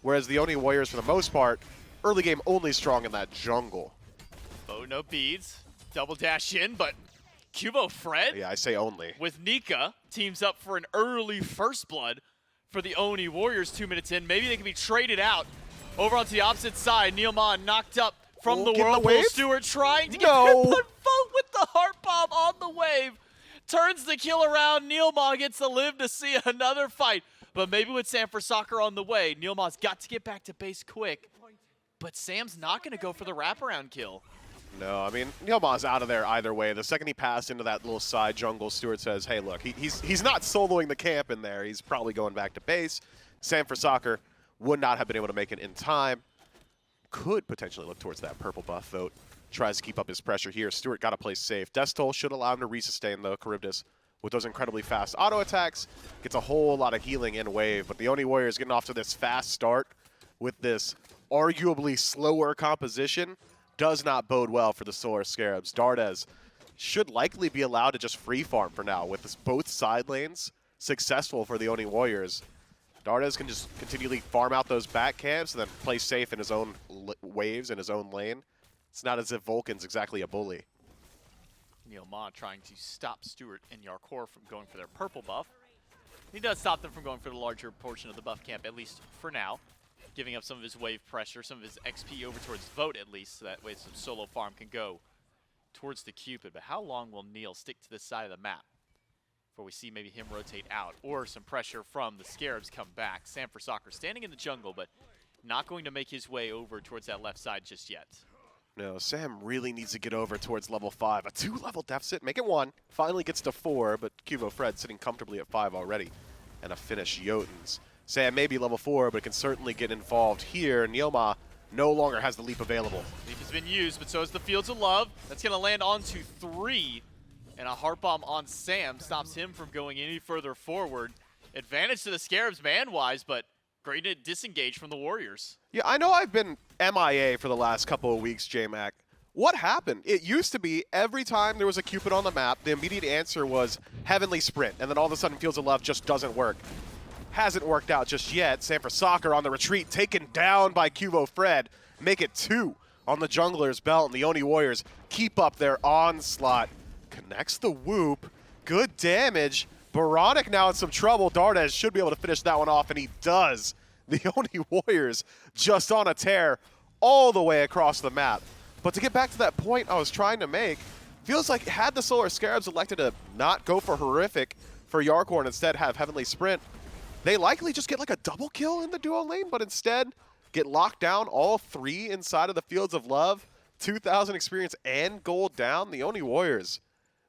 whereas the Oni Warriors, for the most part, early game only strong in that jungle. Oh, no beads. Double dash in, but Cubo Fred Yeah, I say only. with Nika teams up for an early first blood for the Oni Warriors 2 minutes in. Maybe they can be traded out. Over onto the opposite side, Neilma knocked up from the Get in the Whirlpool. wave? Stewart trying to get No. put Vote with the Heart Bomb on the wave. Turns the kill around. Neilma gets to live to see another fight. But maybe with Sanford Soccer on the way, Neilma's got to get back to base quick. But Sam's not going to go for the wraparound kill. No, I mean, Neilma's out of there either way. The second he passed into that little side jungle, Stewart says, hey, look, he's not soloing the camp in there. He's probably going back to base. Sanford Soccer would not have been able to make it in time. Could potentially look towards that purple buff Vote. Tries to keep up his pressure here. Stewart got to play safe. Deathtoll should allow him to resustain, though, Charybdis, with those incredibly fast auto attacks. Gets a whole lot of healing in wave, but the Oni Warriors getting off to this fast start with this arguably slower composition does not bode well for the Solar Scarabs. Dardes should likely be allowed to just free farm for now with both side lanes successful for the Oni Warriors. Dardes can just continually farm out those back camps and then play safe in his own waves in his own lane. It's not as if Vulcan's exactly a bully. Neil Ma trying to stop Stewart and Yarkor from going for their purple buff. He does stop them from going for the larger portion of the buff camp, at least for now. Giving up some of his wave pressure, some of his XP over towards Vote at least, so that way some solo farm can go towards the Cupid. But how long will Neil stick to this side of the map before we see maybe him rotate out or some pressure from the Scarabs come back? Sam for Soccer standing in the jungle, but not going to make his way over towards that left side just yet. No, Sam really needs to get over towards level 5. A 2-level deficit, make it 1. Finally gets to 4, but Cubo Fred sitting comfortably at 5 already. And a finish Jotuns. Sam may be level 4, but can certainly get involved here. Neilma no longer has the leap available. Leap has been used, but so is the Fields of Love. That's going to land onto 3. And a Heart Bomb on Sam stops him from going any further forward. Advantage to the Scarabs man-wise, but great to disengage from the Warriors. Yeah, I know I've been MIA for the last couple of weeks, J-Mac. What happened? It used to be every time there was a Cupid on the map, the immediate answer was Heavenly Sprint, and then all of a sudden Fields of Love just doesn't work. Hasn't worked out just yet. Sam for Soccer on the retreat, taken down by Cubo Fred. Make it 2 on the jungler's belt, and the Oni Warriors keep up their onslaught. Connects the whoop. Good damage. Baronic now in some trouble. Dardes should be able to finish that one off, and he does. The Oni Warriors just on a tear all the way across the map. But to get back to that point I was trying to make, feels like had the Solar Scarabs elected to not go for Horrific for Yarkor and instead have Heavenly Sprint, they likely just get like a double kill in the duo lane, but instead get locked down all 3 inside of the Fields of Love. 2,000 experience and gold down. The Oni Warriors,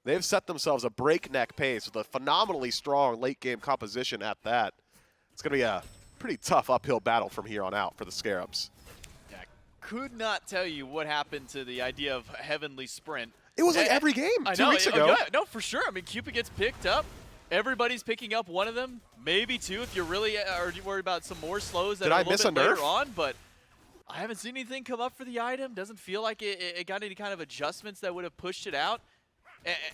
they've set themselves a breakneck pace with a phenomenally strong late game composition at that. It's going to be a pretty tough uphill battle from here on out for the Scarabs. Yeah, could not tell you what happened to the idea of Heavenly Sprint. It was like every game I 2 know, weeks ago. Yeah, no, for sure. I mean, Cupid gets picked up. Everybody's picking up one of them, maybe 2 if you're really are you worried about some more slows that Did are I a little miss bit a nerf? later on, but I haven't seen anything come up for the item. Doesn't feel like it got any kind of adjustments that would have pushed it out.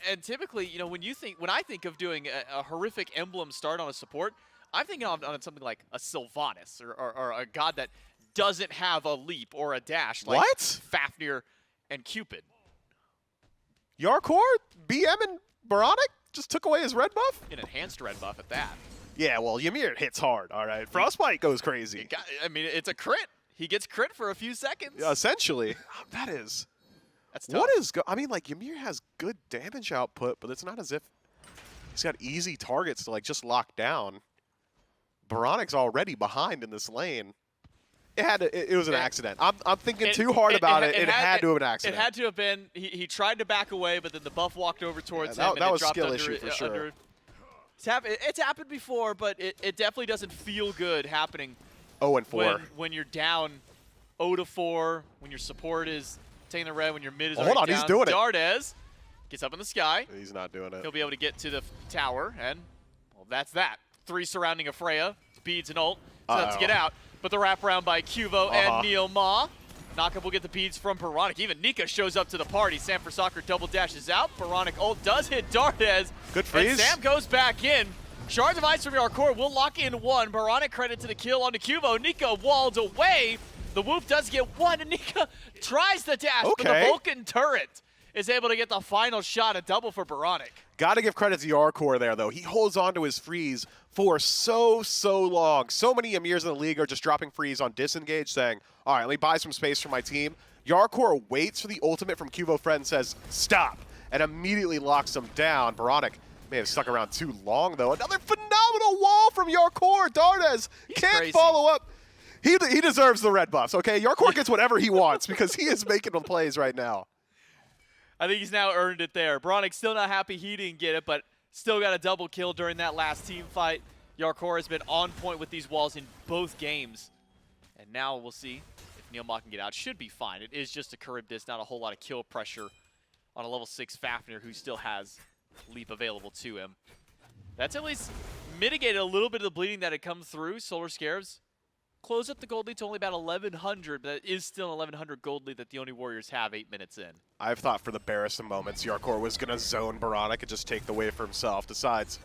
And typically, you know, when I think of doing a horrific emblem start on a support, I'm thinking on something like a Sylvanas or a god that doesn't have a leap or a dash like What? Fafnir and Cupid. Yarkor, BM, and Baronic just took away his red buff? An enhanced red buff at that. Yeah, well, Ymir hits hard, all right. Frostbite goes crazy. I mean, it's a crit. He gets crit for a few seconds. Essentially. That is... That's tough. What is... I mean, like, Ymir has good damage output, but it's not as if he's got easy targets to, like, just lock down. Baronic's already behind in this lane. It was an accident. I'm thinking too hard about it. It had to have been an accident. It had to have been. He tried to back away, but then the buff walked over towards him. That and was it dropped skill under, issue for sure. It's happened before, but it definitely doesn't feel good happening 0-4. when you're down 0-4, when your support is taking the red, when your mid is Hold on, down. he's doing it. Dardes gets up in the sky. He's not doing it. He'll be able to get to the tower, and, well, that's that. 3 surrounding a Freya, beads and ult, so that's to get out. But the wraparound by Cuvo and Neil Ma. Knockup will get the beads from Baronic. Even Nika shows up to the party. Sam for Soccer double dashes out. Baronic ult does hit Dardes. Good freeze. And Sam goes back in. Shards of Ice from Yarkor will lock in 1. Baronic credit to the kill onto Cuvo. Nika walled away. The whoop does get 1, and Nika tries the dash, but the Vulcan turret is able to get the final shot, a double for Baronic. Got to give credit to Yarkor there, though. He holds on to his freeze for so long. So many Emirs in the league are just dropping freeze on disengage, saying, all right, let me buy some space for my team. Yarkor waits for the ultimate from Cubo Fred and says, stop, and immediately locks him down. Baronic may have stuck around too long, though. Another phenomenal wall from Yarkor. Dardes can't follow up. He deserves the red buffs, okay? Yarkor gets whatever he wants because he is making the plays right now. I think he's now earned it there. Baronic still not happy he didn't get it, but still got a double kill during that last team fight. Yarkor has been on point with these walls in both games. And now we'll see if Neil Ma can get out. Should be fine. It is just a Charybdis, not a whole lot of kill pressure on a level 6 Fafnir who still has leap available to him. That's at least mitigated a little bit of the bleeding that had come through. Solar Scarabs close up the gold lead to only about 1,100, but that is still 1,100 gold lead that the Oni Warriors have 8 minutes in. I've thought for the barest of moments Yarkor was going to zone Baronic and just take the wave for himself. Decides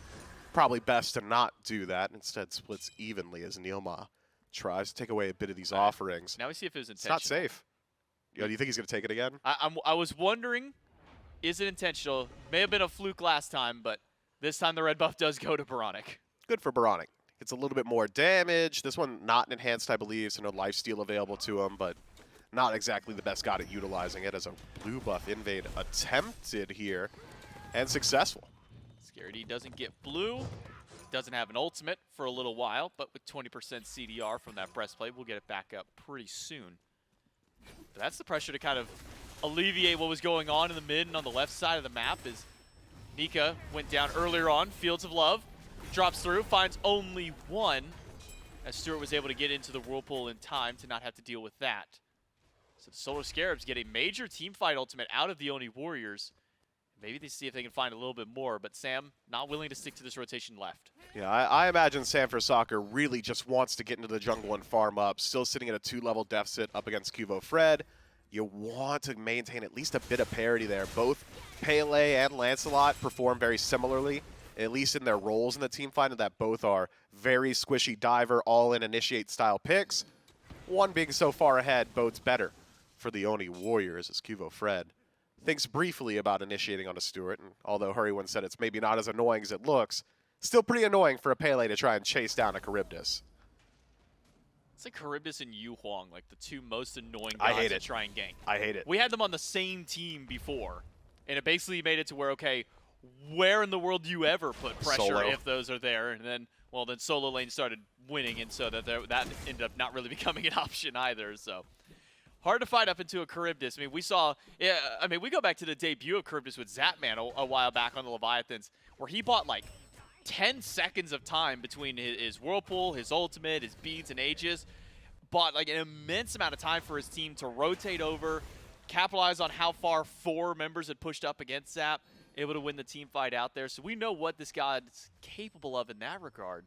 probably best to not do that. Instead splits evenly as Neilma tries to take away a bit of these offerings. Now we see if it was It's intentional. not safe. Do you think he's going to take it again? I was wondering, is it intentional? May have been a fluke last time, but this time the red buff does go to Baronic. Good for Baronic. It's a little bit more damage. This one not enhanced, I believe, so no lifesteal available to him, but not exactly the best god at utilizing it as a blue buff invade attempted here and successful. Scary D doesn't get blue. Doesn't have an ultimate for a little while, but with 20% CDR from that breastplate, we'll get it back up pretty soon. But that's the pressure to kind of alleviate what was going on in the mid and on the left side of the map is Nika went down earlier on, Fields of Love, drops through, finds only one, as Stewart was able to get into the Whirlpool in time to not have to deal with that. So the Solar Scarabs get a major teamfight ultimate out of the Oni Warriors. Maybe they see if they can find a little bit more, but Sam not willing to stick to this rotation left. Yeah, I imagine Sanford Soccer really just wants to get into the jungle and farm up. Still sitting at a 2-level deficit up against Cuvo Fred. You want to maintain at least a bit of parity there. Both Pele and Lancelot perform very similarly, at least in their roles in the team fight, and that both are very squishy diver, all-in initiate style picks. One being so far ahead bodes better for the Oni Warriors as Cuvo Fred thinks briefly about initiating on a Stewart, and although Hurrywin said it's maybe not as annoying as it looks, still pretty annoying for a Pele to try and chase down a Charybdis. It's like Charybdis and Yu Huang, like the two most annoying I gods hate to it. try and gank. I hate it. We had them on the same team before, and it basically made it to where, okay, where in the world do you ever put pressure Solo. if those are there? And then, well, then solo lane started winning, and so that ended up not really becoming an option either, so. Hard to fight up into a Charybdis. I mean, we saw, we go back to the debut of Charybdis with Zapman a while back on the Leviathans, where he bought like 10 seconds of time between his Whirlpool, his ultimate, his beads, and Aegis. Bought like an immense amount of time for his team to rotate over, capitalize on how far 4 members had pushed up against Zap, able to win the team fight out there. So we know what this god's capable of in that regard.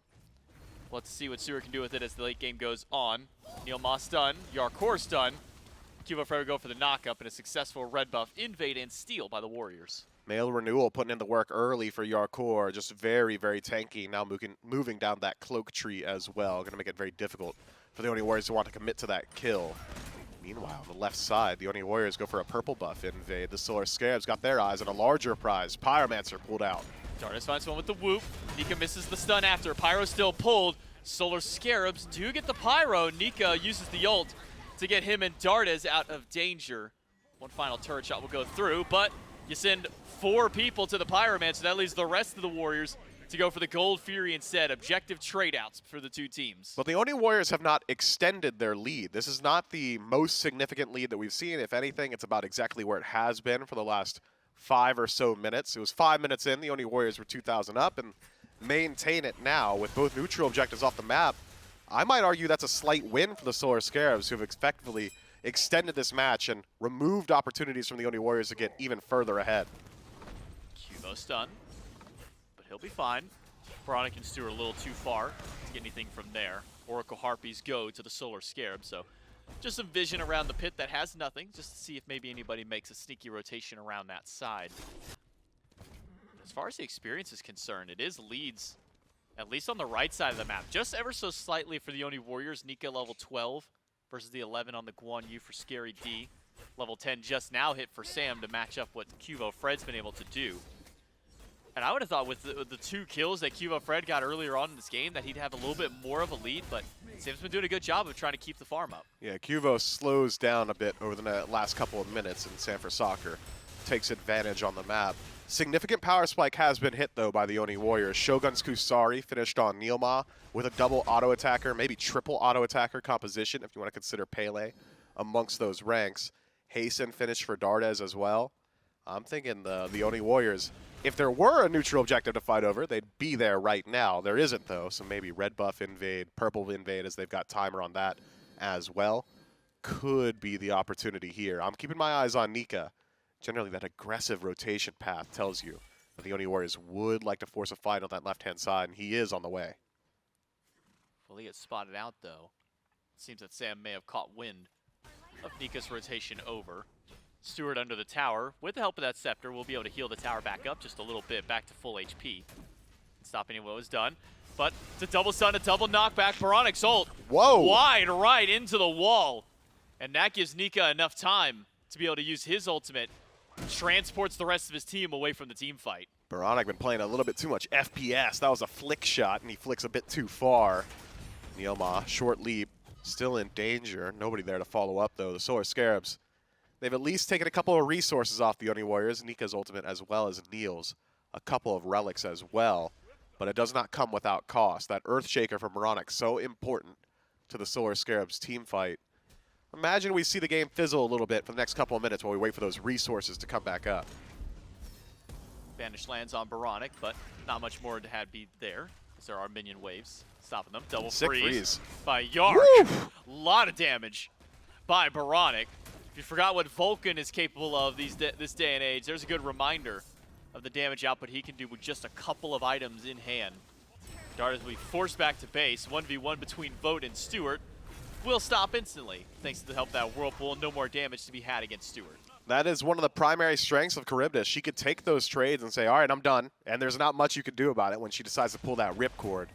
Let's see what Stewart can do with it as the late game goes on. Neil Moss done, Yarkor's done. Cubo Forever go for the knockup and a successful red buff invade and steal by the Warriors. Male Renewal putting in the work early for Yarkor, just very, very tanky. Now moving down that cloak tree as well. Going to make it very difficult for the Oni Warriors to want to commit to that kill. Meanwhile, on the left side, the Oni Warriors go for a purple buff invade. The Solar Scarabs got their eyes on a larger prize. Pyromancer pulled out. Dardas finds one with the whoop. Nika misses the stun after. Pyro still pulled. Solar Scarabs do get the Pyro. Nika uses the ult to get him and Dardas out of danger. One final turret shot will go through, but you send 4 people to the Pyromancer, so that leaves the rest of the Warriors to go for the Gold Fury instead. Objective trade-outs for the 2 teams. But the Oni Warriors have not extended their lead. This is not the most significant lead that we've seen. If anything, it's about exactly where it has been for the last 5 or so minutes. It was 5 minutes in, the Oni Warriors were 2,000 up, and maintain it now with both neutral objectives off the map. I might argue that's a slight win for the Solar Scarabs, who have effectively extended this match and removed opportunities from the Oni Warriors to get even further ahead. Cubo stun, but he'll be fine. Baronic and Stewart a little too far to get anything from there. Oracle Harpies go to the Solar Scarab, so just some vision around the pit that has nothing, just to see if maybe anybody makes a sneaky rotation around that side. As far as the experience is concerned, it is leads, at least on the right side of the map, just ever so slightly for the Oni Warriors. Nika level 12 versus the 11 on the Guan Yu for Scary D. Level 10 just now hit for Sam to match up what Cuvo Fred's been able to do. And I would have thought with the 2 kills that Cuvo Fred got earlier on in this game that he'd have a little bit more of a lead, but Sam's been doing a good job of trying to keep the farm up. Yeah, Cuvo slows down a bit over the last couple of minutes, and Sanford Soccer takes advantage on the map. Significant power spike has been hit, though, by the Oni Warriors. Shogun's Kusari finished on Neilma with a double auto-attacker, maybe triple auto-attacker composition, if you want to consider Pele amongst those ranks. Hasten finished for Dardes as well. I'm thinking the Oni Warriors, if there were a neutral objective to fight over, they'd be there right now. There isn't, though, so maybe red buff invade, purple invade, as they've got timer on that as well. Could be the opportunity here. I'm keeping my eyes on Nika. Generally, that aggressive rotation path tells you that the Oni Warriors would like to force a fight on that left-hand side, and he is on the way. Well, he gets spotted out, though. seems that Sam may have caught wind of Nika's rotation over. Stewart under the tower. With the help of that scepter, we'll be able to heal the tower back up just a little bit, back to full HP. Stop any what was done. But it's a double stun, a double knockback. Baronic's ult. Whoa! Wide right into the wall. And that gives Nika enough time to be able to use his ultimate. Transports the rest of his team away from the team fight. Baronic been playing a little bit too much FPS. That was a flick shot, and he flicks a bit too far. Neilma, short leap, still in danger. Nobody there to follow up, though. The Solar Scarabs, they've at least taken a couple of resources off the Oni Warriors, Nika's ultimate as well as Neil's. A couple of relics as well, but it does not come without cost. That Earthshaker from Baronic, so important to the Solar Scarabs team fight. Imagine we see the game fizzle a little bit for the next couple of minutes while we wait for those resources to come back up. Banish lands on Baronic, but not much more to have be there, as there are minion waves stopping them. Double Sick freeze by Yark. A lot of damage by Baronic. If you forgot what Vulcan is capable of this day and age, there's a good reminder of the damage output he can do with just a couple of items in hand. Dardas will be forced back to base. 1v1 between Vote and Stewart. Will stop instantly, thanks to the help of that Whirlpool. No more damage to be had against Stewart. That is one of the primary strengths of Charybdis. She could take those trades and say, all right, I'm done. And there's not much you can do about it when she decides to pull that ripcord.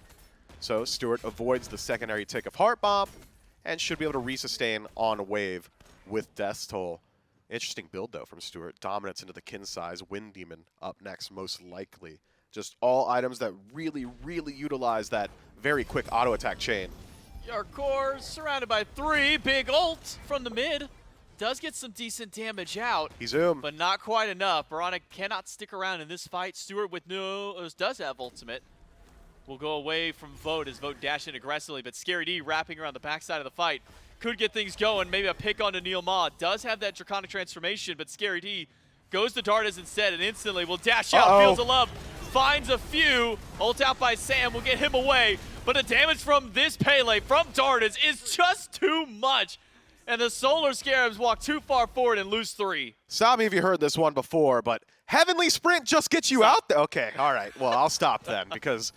So Stewart avoids the secondary tick of Heart Bomb and should be able to resustain on a wave with Death's Toll. Interesting build, though, from Stewart. Dominance into the kin size. Wind Demon up next, most likely. Just all items that really, really utilize that very quick auto attack chain. Yarkor surrounded by 3. Big ult from the mid. Does get some decent damage out, He's but not quite enough. Baronic cannot stick around in this fight. Stewart with does have ultimate. Will go away from Vote as Vote dashed in aggressively, but Scary D wrapping around the backside of the fight. Could get things going. Maybe a pick onto Neil Ma. Does have that Draconic transformation, but Scary D goes to Dardas instead and instantly will dash out. Fields of Love finds a few. Ult out by Sam will get him away. But the damage from this Pele from Dardas is just too much. And the Solar Scarabs walk too far forward and lose 3. Stop me if you heard this one before, but Heavenly Sprint just gets you out there. Okay, all right. Well, I'll stop then because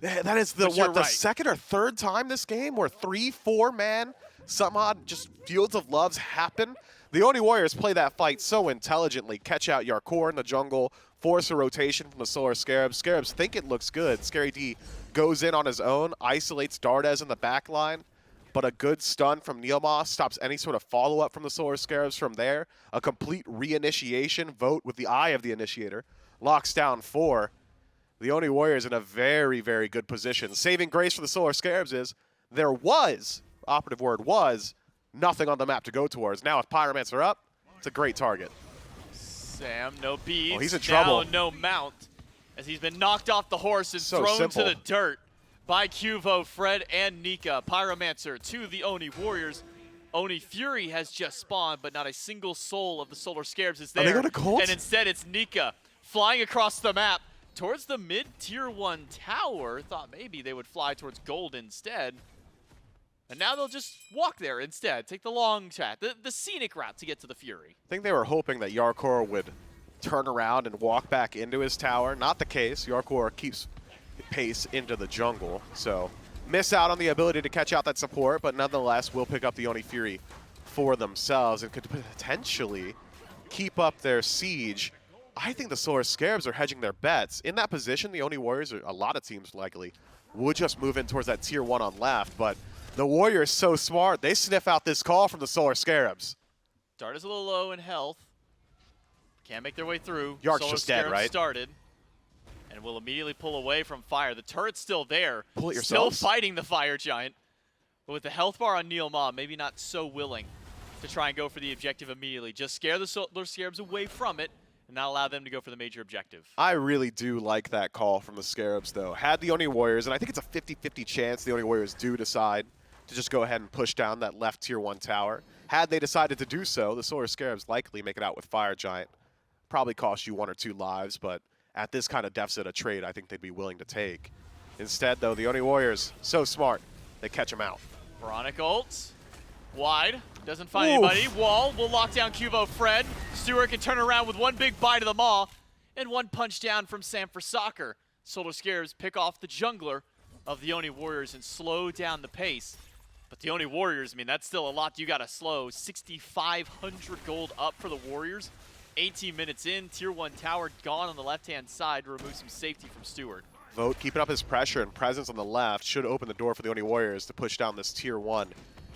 that is the second or third time this game where 3-4 man somehow just Fields of Loves happen. The Oni Warriors play that fight so intelligently. Catch out Yarkor in the jungle, force a rotation from the Solar Scarabs. Scarabs think it looks good. Scary D goes in on his own, isolates Dardas in the back line, but a good stun from Neilma stops any sort of follow-up from the Solar Scarabs from there. A complete reinitiation. Vote with the eye of the initiator. Locks down 4. The Oni Warriors in a very, very good position. Saving grace for the Solar Scarabs is there was, operative word was, nothing on the map to go towards. Now with Pyromancer up, it's a great target. Sam, no beads. Oh, he's in trouble. Now no mount, as he's been knocked off the horse and So thrown simple. to the dirt by Cuvo, Fred, and Nika. Pyromancer to the Oni Warriors. Oni Fury has just spawned, but not a single soul of the Solar Scarabs is there. Are they gonna Colt? And instead it's Nika flying across the map towards the mid-tier 1 tower. Thought maybe they would fly towards gold instead. And now they'll just walk there instead. Take the long chat, the scenic route to get to the Fury. I think they were hoping that Yarkor would turn around and walk back into his tower. Not the case. Yarkor keeps pace into the jungle, so miss out on the ability to catch out that support, but nonetheless will pick up the Oni Fury for themselves and could potentially keep up their siege. I think the Solar Scarabs are hedging their bets. In that position, the Oni Warriors, or a lot of teams likely, would just move in towards that tier 1 on left, but the Warriors so smart, they sniff out this call from the Solar Scarabs. Darda's a little low in health. Can't make their way through. Yark's Solar just dead, Scarab right? Started. And will immediately pull away from fire. The turret's still there. Pull it Still yourselves. fighting the Fire Giant. But with the health bar on Neil Ma, maybe not so willing to try and go for the objective immediately. Just scare the Solar Scarabs away from it and not allow them to go for the major objective. I really do like that call from the Scarabs, though. Had the Oni Warriors, and I think it's a 50-50 chance the Oni Warriors do decide to just go ahead and push down that left tier 1 tower. Had they decided to do so, the Solar Scarabs likely make it out with Fire Giant. Probably cost you 1 or 2 lives, but at this kind of deficit of trade, I think they'd be willing to take. Instead, though, the Oni Warriors, so smart, they catch him out. Veronica ults. Wide. Doesn't find anybody. Wall will lock down Cuvo Fred. Stewart can turn around with one big bite of the maw and one punch down from Sam for Soccer. Solar Scarabs pick off the jungler of the Oni Warriors and slow down the pace. But the Oni Warriors, I mean, that's still a lot you got to slow. 6,500 gold up for the Warriors. 18 minutes in, Tier 1 tower gone on the left-hand side to remove some safety from Stewart. Vote keeping up his pressure and presence on the left should open the door for the Oni Warriors to push down this Tier 1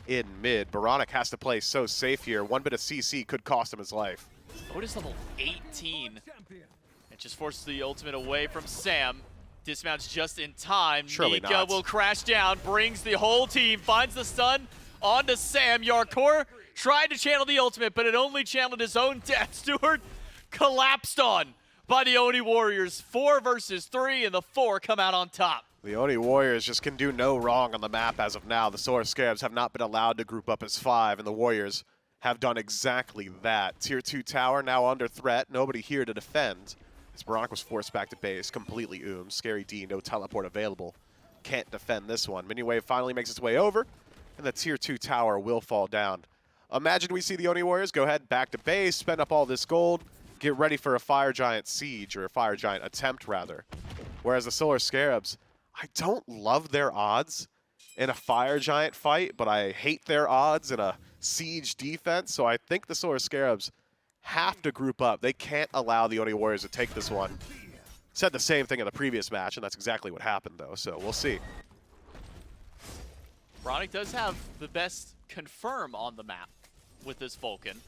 in mid. Baronic has to play so safe here. One bit of CC could cost him his life. Vote is level 18. It just forces the ultimate away from Sam. Dismounts just in time. Surely Nika not. will crash down, brings the whole team, finds the stun onto Sam. Yarkor tried to channel the ultimate, but it only channeled his own death. Stewart collapsed on by the Oni Warriors. 4 versus 3, and the 4 come out on top. The Oni Warriors just can do no wrong on the map as of now. The Solar Scarabs have not been allowed to group up as 5, and the Warriors have done exactly that. Tier 2 tower now under threat. Nobody here to defend. As Baronic was forced back to base, completely oomed. Scary D, no teleport available. Can't defend this one. Miniwave finally makes its way over, and the Tier 2 tower will fall down. Imagine we see the Oni Warriors go ahead back to base, spend up all this gold, get ready for a Fire Giant siege, or a Fire Giant attempt, rather. Whereas the Solar Scarabs, I don't love their odds in a Fire Giant fight, but I hate their odds in a siege defense, so I think the Solar Scarabs have to group up. They can't allow the Oni Warriors to take this one. Said the same thing in the previous match, and that's exactly what happened, though, so we'll see. Baronic does have the best confirm on the map with this Vulcan.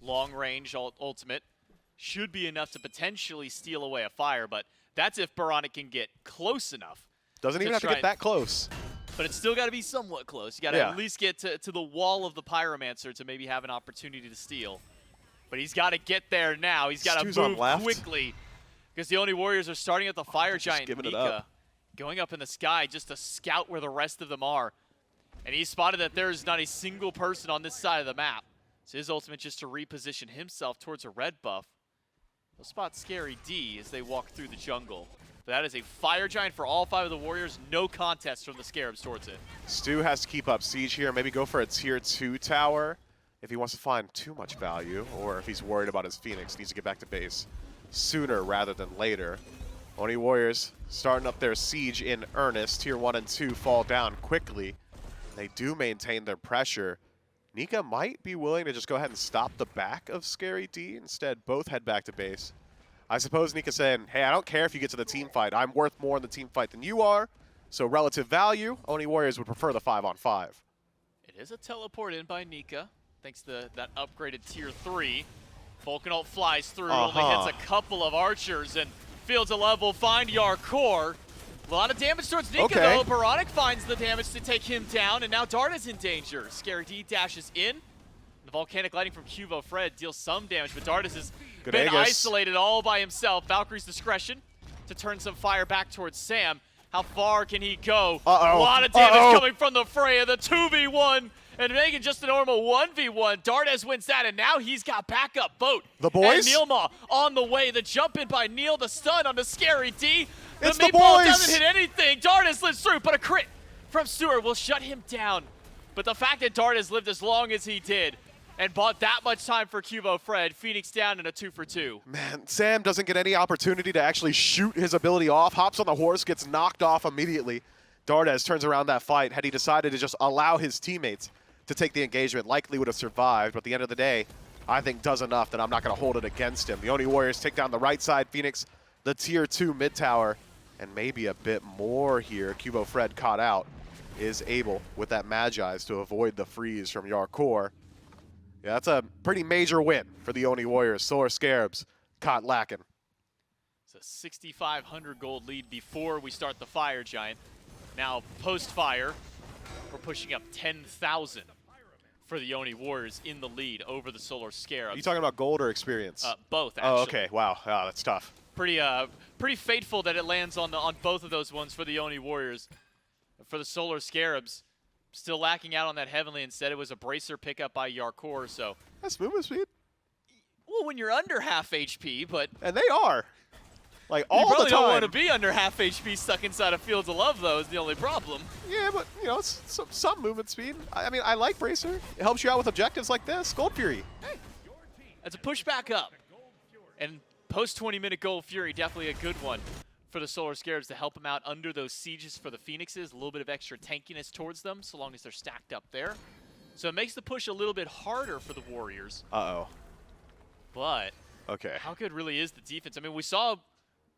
Long range ultimate should be enough to potentially steal away a fire, but that's if Baronic can get close enough. Doesn't even have to get that close. But it's still got to be somewhat close. You got to at least get to the wall of the Pyromancer to maybe have an opportunity to steal. But he's got to get there now. He's got to move quickly because the Oni Warriors are starting at the Fire Giant Nika, going up in the sky just to scout where the rest of them are. And he spotted that there's not a single person on this side of the map. So his ultimate just to reposition himself towards a red buff. He'll spot Scary D as they walk through the jungle. But that is a Fire Giant for all 5 of the Warriors. No contest from the Scarabs towards it. Stu has to keep up siege here. Maybe go for a Tier 2 tower if he wants to find too much value, or if he's worried about his Phoenix, needs to get back to base sooner rather than later. Oni Warriors starting up their siege in earnest. Tier 1 and 2 fall down quickly. They do maintain their pressure. Nika might be willing to just go ahead and stop the back of Scary D. Instead, both head back to base. I suppose Nika's saying, hey, I don't care if you get to the team fight. I'm worth more in the team fight than you are. So relative value, Oni Warriors would prefer the 5-on-5. It is a teleport in by Nika, thanks to that upgraded Tier 3. Vulcan ult flies through, only hits a couple of archers, and Fields of Love will find Yarkor. A lot of damage towards Nika, though. Baronic finds the damage to take him down, and now Dart is in danger. Scary D dashes in. The Volcanic Lightning from Cuvo Fred deals some damage, but Dardis has been isolated all by himself. Valkyrie's discretion to turn some fire back towards Sam. How far can he go? A lot of damage coming from the Freya, the 2v1, and making just a normal 1v1. Dardes wins that, and now he's got backup boat. The boys? And Neilma on the way. The jump in by Neil, the stun on the Scary D. It's the the meatball boys! doesn't hit anything. Dardes lives through, but a crit from Stewart will shut him down. But the fact that Dardes lived as long as he did and bought that much time for Cuvo Fred, Phoenix down in a 2-for-2. Man, Sam doesn't get any opportunity to actually shoot his ability off. Hops on the horse, gets knocked off immediately. Dardes turns around that fight. Had he decided to just allow his teammates to take the engagement, likely would have survived. But at the end of the day, I think does enough that I'm not going to hold it against him. The Oni Warriors take down the right side. Phoenix, the Tier 2 mid tower, and maybe a bit more here. Cuvo Fred caught out, is able with that Magi's to avoid the freeze from Yarkor. Yeah, that's a pretty major win for the Oni Warriors. Solar Scarabs caught lacking. It's a 6,500 gold lead before we start the Fire Giant. Now, post-fire, we're pushing up 10,000 for the Oni Warriors in the lead over the Solar Scarabs. Are you talking about gold or experience? Both, actually. Oh, okay. Wow. Oh, that's tough. Pretty fateful that it lands on both of those ones for the Oni Warriors. For the Solar Scarabs, still lacking out on that Heavenly. Instead, it was a Bracer pickup by Yarkor, so... That's movement speed. Well, when you're under half HP, but... And they are. Like, all the time. You probably don't want to be under half HP stuck inside of Fields of Love, though, is the only problem. Yeah, but, you know, it's some movement speed. I mean, I like Bracer. It helps you out with objectives like this. Gold Fury. Hey, that's a push back up. And post 20-minute Gold Fury, definitely a good one for the Solar Scarabs to help them out under those sieges for the Phoenixes. A little bit of extra tankiness towards them, so long as they're stacked up there. So it makes the push a little bit harder for the Warriors. Uh-oh. But Okay. how good really is the defense? I mean, we saw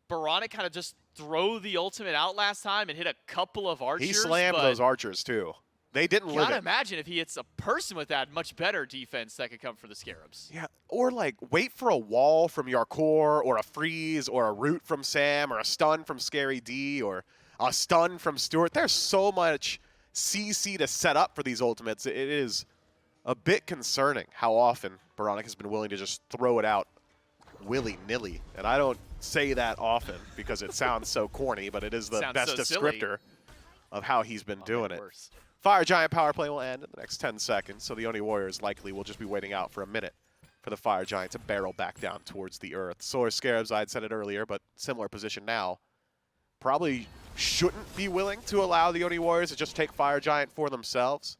Baronic kind of just throw the ultimate out last time and hit a couple of archers. He slammed but those archers, too. They didn't live gotta it. imagine if he hits a person with that, much better defense that could come for the Scarabs. Yeah, or like wait for a wall from Yarkor, or a freeze, or a root from Sam, or a stun from Scary D, or a stun from Stewart. There's so much CC to set up for these ultimates. It is a bit concerning how often Baronic has been willing to just throw it out willy-nilly. And I don't say that often because it sounds so corny, but it is the Sounds best so silly. descriptor of how he's been doing it. Worse. Fire Giant power play will end in the next 10 seconds, so the Oni Warriors likely will just be waiting out for a minute for the Fire Giant to barrel back down towards the earth. Solar Scarabs, I had said it earlier, but similar position now. Probably shouldn't be willing to allow the Oni Warriors to just take Fire Giant for themselves.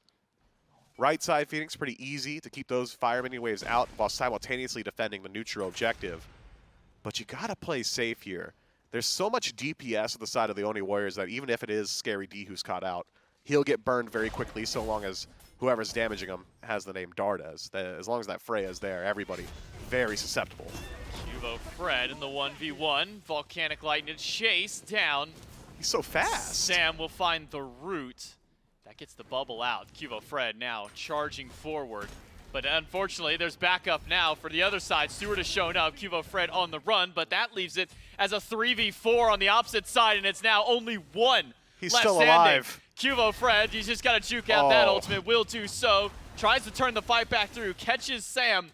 Right side Phoenix, pretty easy to keep those Fire Mini Waves out while simultaneously defending the neutral objective. But you gotta play safe here. There's so much DPS on the side of the Oni Warriors that even if it is Scary D who's caught out, he'll get burned very quickly so long as whoever's damaging him has the name Dardes. As long as that Freya is there, everybody very susceptible. Cubo Fred in the 1v1. Volcanic Lightning chase down. He's so fast. Sam will find the root. That gets the bubble out. Cubo Fred now charging forward. But unfortunately, there's backup now for the other side. Stewart has shown up. Cubo Fred on the run, but that leaves it as a 3v4 on the opposite side, and it's now only one He's left still standing. alive. Cubo Fred, he's just got to juke out that Oh. ultimate. Will do so. Tries to turn the fight back through. Catches Sam.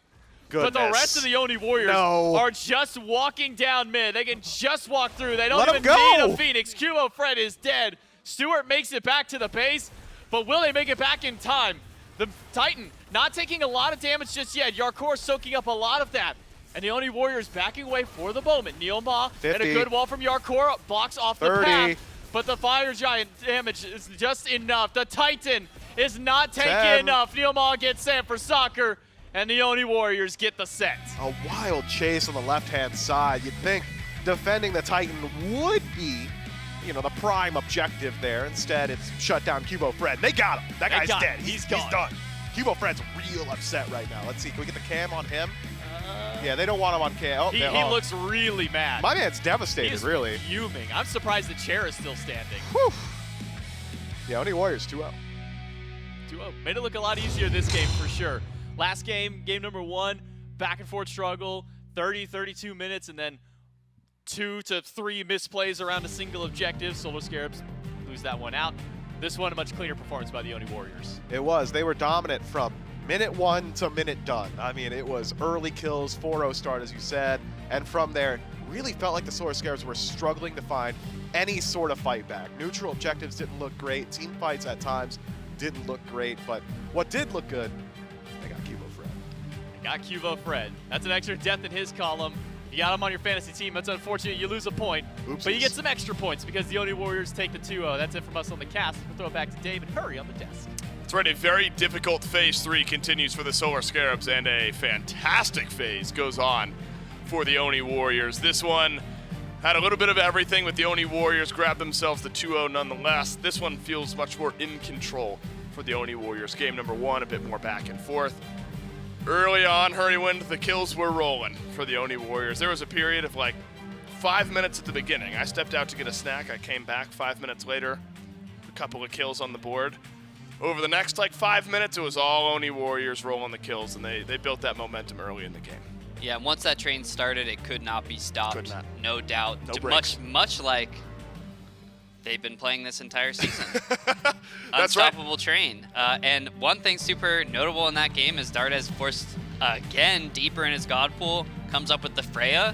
Goodness. But the rest of the Oni Warriors No. are just walking down mid. They can just walk through. They don't Let 'em even go. need a Phoenix. Cubo Fred is dead. Stewart makes it back to the base, but will they make it back in time? The Titan not taking a lot of damage just yet. Yarkor soaking up a lot of that. And the Oni Warriors backing away for the moment. Neil Ma and a 50. good wall from Yarkor blocks off the 30. path. But the Fire Giant damage is just enough. The Titan is not taking 10. enough. Neil Ma gets sent for soccer, and the Oni Warriors get the set. A wild chase on the left-hand side. You'd think defending the Titan would be, you know, the prime objective there. Instead, it's shut down Cubo Fred. They got him. That They guy's got dead. him. He's He's done. Cubo Fred's real upset right now. Let's see. Can we get the cam on him? Yeah, they don't want him on cam. Oh, He oh. looks really mad. My man's He devastated, is really. fuming. I'm surprised the chair is still standing. Whew. Yeah, Oni Warriors 2-0. 2-0. Made it look a lot easier this game for sure. Last game, game number 1, back and forth struggle, 30, 32 minutes, and then 2 to 3 misplays around a single objective. Solar Scarabs lose that one out. This one, a much cleaner performance by the Oni Warriors. It was. They were dominant from minute 1 to minute done. I mean, it was early kills, 4-0 start, as you said, and from there, really felt like the Solar Scarabs were struggling to find any sort of fight back. Neutral objectives didn't look great. Team fights at times didn't look great, but what did look good, they got Cubo Fred. They got Cubo Fred. That's an extra death in his column. If you got him on your fantasy team, that's unfortunate. You lose a point, but you get some extra points because the Oni Warriors take the 2-0. That's it from us on the cast. We'll throw it back to David. Hurry on the desk. That's right, a very difficult Phase 3 continues for the Solar Scarabs, and a fantastic phase goes on for the Oni Warriors. This one had a little bit of everything, with the Oni Warriors grab themselves the 2-0 nonetheless. This one feels much more in control for the Oni Warriors. Game number 1, a bit more back and forth. Early on, Hurrywind, the kills were rolling for the Oni Warriors. There was a period of like 5 minutes at the beginning. I stepped out to get a snack. I came back 5 minutes later, a couple of kills on the board. Over the next like 5 minutes, it was all Oni Warriors rolling the kills, and they built that momentum early in the game. Yeah, once that train started, it could not be stopped. Could not. No doubt. No brakes. Much like they've been playing this entire season. That's right. Unstoppable train. And one thing super notable in that game is Dardes forced again deeper in his god pool, comes up with the Freya.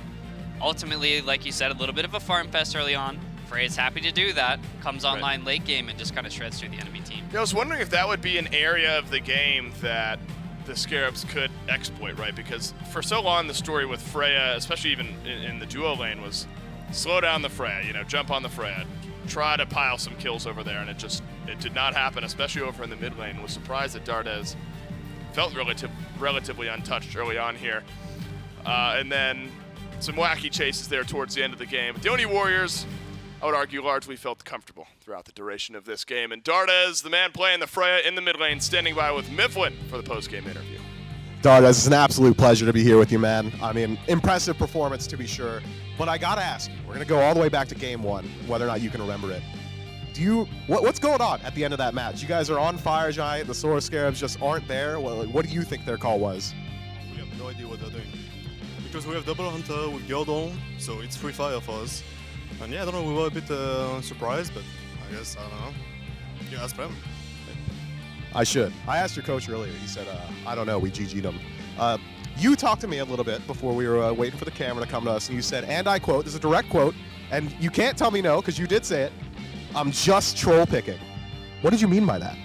Ultimately, like you said, a little bit of a farm fest early on. Freya's happy to do that, comes online late game and just kind of shreds through the enemy team. I was wondering if that would be an area of the game that the Scarabs could exploit, right? Because for so long, the story with Freya, especially even in the duo lane, was slow down the Freya, jump on the Freya, try to pile some kills over there, and it did not happen, especially over in the mid lane. Was surprised that Dardes felt relatively untouched early on here. And then some wacky chases there towards the end of the game. But the Oni Warriors, I would argue, largely felt comfortable throughout the duration of this game. And Dardes, the man playing the Freya in the mid lane, standing by with Mifflin for the post-game interview. Dardes, it's an absolute pleasure to be here with you, man. I mean, impressive performance to be sure. But I gotta ask, we're gonna go all the way back to game one, whether or not you can remember it. What's going on at the end of that match? You guys are on fire, Giant. The Solar Scarabs just aren't there. What do you think their call was? We have no idea what they're doing. Because we have double hunter with Gordon, so it's free fire for us. And yeah, I don't know, we were a bit surprised, but I guess, I don't know. You ask them. I should. I asked your coach earlier. He said, I don't know, we GG'd them. You talked to me a little bit before we were waiting for the camera to come to us, and you said, and I quote, this is a direct quote, and you can't tell me no, because you did say it, I'm just troll picking. What did you mean by that?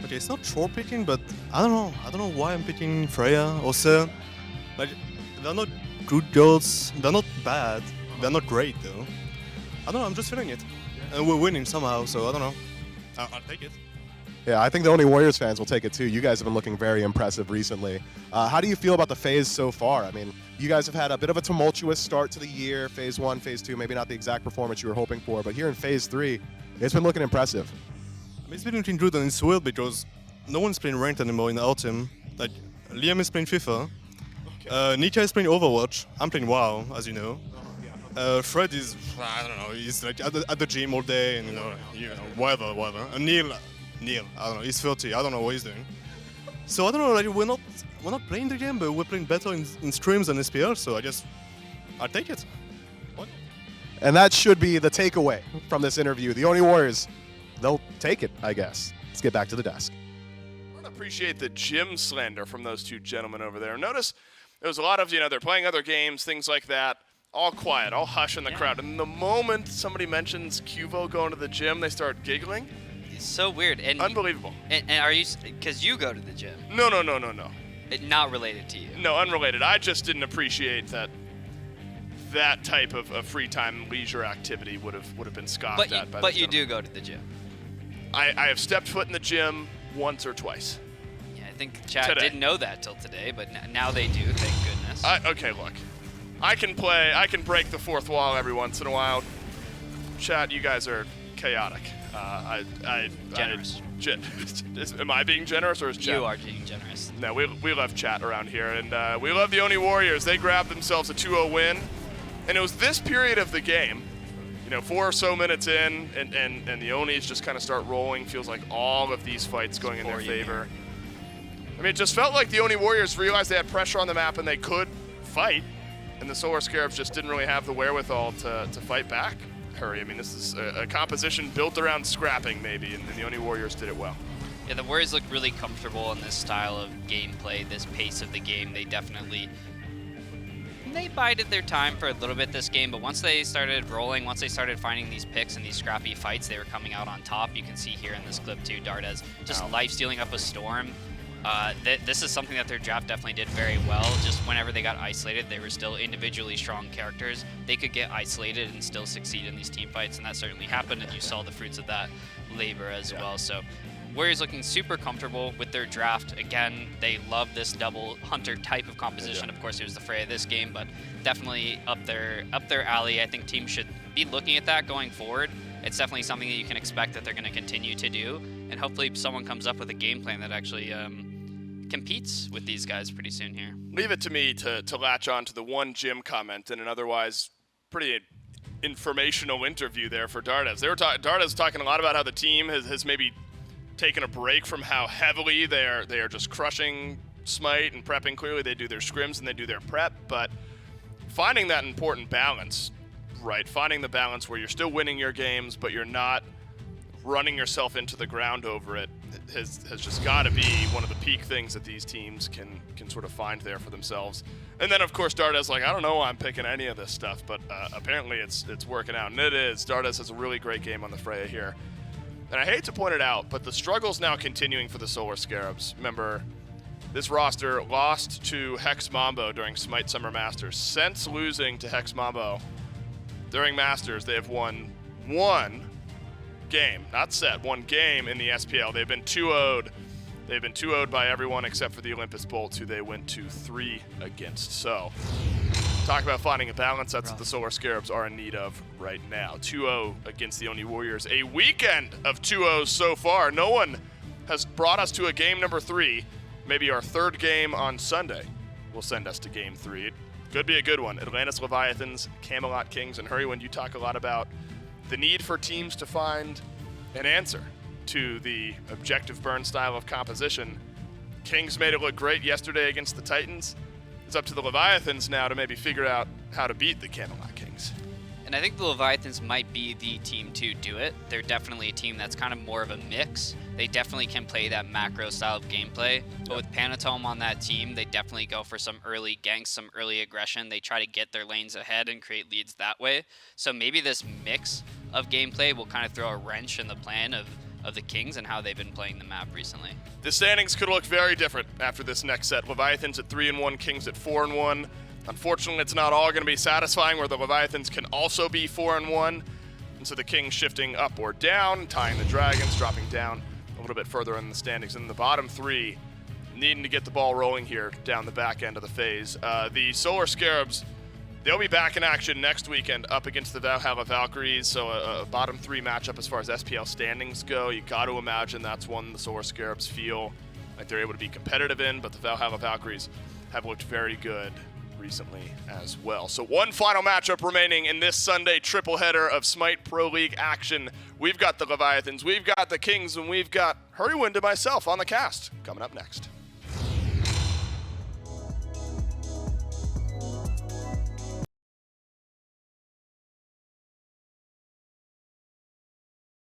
Okay, it's not troll picking, but I don't know. I don't know why I'm picking Freya or Sir. Like, they're not good girls. They're not bad. They're not great, though. I don't know, I'm just feeling it. And we're winning somehow, so I don't know. I'll take it. Yeah, I think the Oni Warriors fans will take it too. You guys have been looking very impressive recently. How do you feel about the phase so far? I mean, you guys have had a bit of a tumultuous start to the year. Phase 1, Phase 2, maybe not the exact performance you were hoping for, but here in Phase 3, it's been looking impressive. I mean, it's been looking good, and it's weird because no one's playing ranked anymore in our team. Like, Liam is playing FIFA. Nika is playing Overwatch. I'm playing WoW, as you know. Fred is, I don't know, he's like at the gym all day and, whatever. And Neil, I don't know, he's 30, I don't know what he's doing. So I don't know, like we're not playing the game, but we're playing better in streams than SPL, so I guess I'll take it. What? And that should be the takeaway from this interview. The Oni Warriors, they'll take it, I guess. Let's get back to the desk. I want to appreciate the gym slander from those two gentlemen over there. Notice there was a lot of, they're playing other games, things like that. All quiet, all hush in the crowd. And the moment somebody mentions Cuvo going to the gym, they start giggling. It's so weird. And unbelievable. And are you, because you go to the gym? No. Not related to you. No, unrelated. I just didn't appreciate that type of free time leisure activity would have been scoffed at by But you do go to the gym. I have stepped foot in the gym once or twice. Yeah, I think chat didn't know that till today, but now they do, thank goodness. Okay, look. I can break the fourth wall every once in a while. Chat, you guys are chaotic. Generous. Am I being generous or is chat? You are being generous. No, we love chat around here, and we love the Oni Warriors. They grabbed themselves a 2-0 win, and it was this period of the game, 4 or so minutes in, and the Onis just kind of start rolling. Feels like all of these fights going in their favor. I mean, it just felt like the Oni Warriors realized they had pressure on the map and they could fight, and the Solar Scarabs just didn't really have the wherewithal to fight back. I mean, this is a composition built around scrapping, maybe, and the Oni Warriors did it well. Yeah, the Warriors look really comfortable in this style of gameplay, this pace of the game. They bided their time for a little bit this game, but once they started rolling, once they started finding these picks and these scrappy fights, they were coming out on top. You can see here in this clip too, Dardes just life-stealing up a Storm. This is something that their draft definitely did very well. Just whenever they got isolated, they were still individually strong characters. They could get isolated and still succeed in these team fights, and that certainly happened, and you saw the fruits of that labor as well. So Warriors looking super comfortable with their draft. Again, they love this double hunter type of composition. Of course, it was the Freya this game, but definitely up their alley. I think teams should be looking at that going forward. It's definitely something that you can expect that they're going to continue to do, and hopefully someone comes up with a game plan that actually competes with these guys pretty soon here. Leave it to me to latch on to the one gym comment in an otherwise pretty informational interview there for Dardes. Dardes was talking a lot about how the team has maybe taken a break from how heavily they are just crushing SMITE and prepping. Clearly they do their scrims and they do their prep, but finding that important balance, right? Finding the balance where you're still winning your games, but you're not running yourself into the ground over it has just got to be one of the peak things that these teams can sort of find there for themselves. And then, of course, Dardes like, I don't know why I'm picking any of this stuff, but apparently it's working out, and it is. Dardes has a really great game on the Freya here. And I hate to point it out, but the struggle's now continuing for the Solar Scarabs. Remember, this roster lost to Hex Mambo during SMITE Summer Masters. Since losing to Hex Mambo during Masters, they have won one game, not set, one game in the SPL. They've been 2-0'd. They've been 2-0'd by everyone except for the Olympus Bolts, who they went to 3 against. So Talk about finding a balance. That's what the Solar Scarabs are in need of right now. 2-0 against the Oni Warriors. A weekend of 2-0s so far. No one has brought us to a game number 3. Maybe our third game on Sunday will send us to game 3. It could be a good one. Atlantis Leviathans, Camelot Kings, and Hurrywin, you talk a lot about the need for teams to find an answer to the objective burn style of composition. Kings made it look great yesterday against the Titans. It's up to the Leviathans now to maybe figure out how to beat the Camelot Kings. And I think the Leviathans might be the team to do it. They're definitely a team that's kind of more of a mix. They definitely can play that macro style of gameplay. But with Panatome on that team, they definitely go for some early ganks, some early aggression. They try to get their lanes ahead and create leads that way. So maybe this mix of gameplay will kind of throw a wrench in the plan of the Kings and how they've been playing the map recently. The standings could look very different after this next set. Leviathans at 3-1, Kings at 4-1. Unfortunately, it's not all going to be satisfying where the Leviathans can also be 4-1. And so the Kings shifting up or down, tying the Dragons, dropping down a little bit further in the standings. And the bottom 3 needing to get the ball rolling here down the back end of the phase. The Solar Scarabs, they'll be back in action next weekend up against the Valhalla Valkyries, so a bottom 3 matchup as far as SPL standings go. You got to imagine that's one the Solar Scarabs feel like they're able to be competitive in, but the Valhalla Valkyries have looked very good recently as well. So one final matchup remaining in this Sunday triple header of SMITE Pro League action. We've got the Leviathans, we've got the Kings, and we've got Hurrywin to myself on the cast coming up next.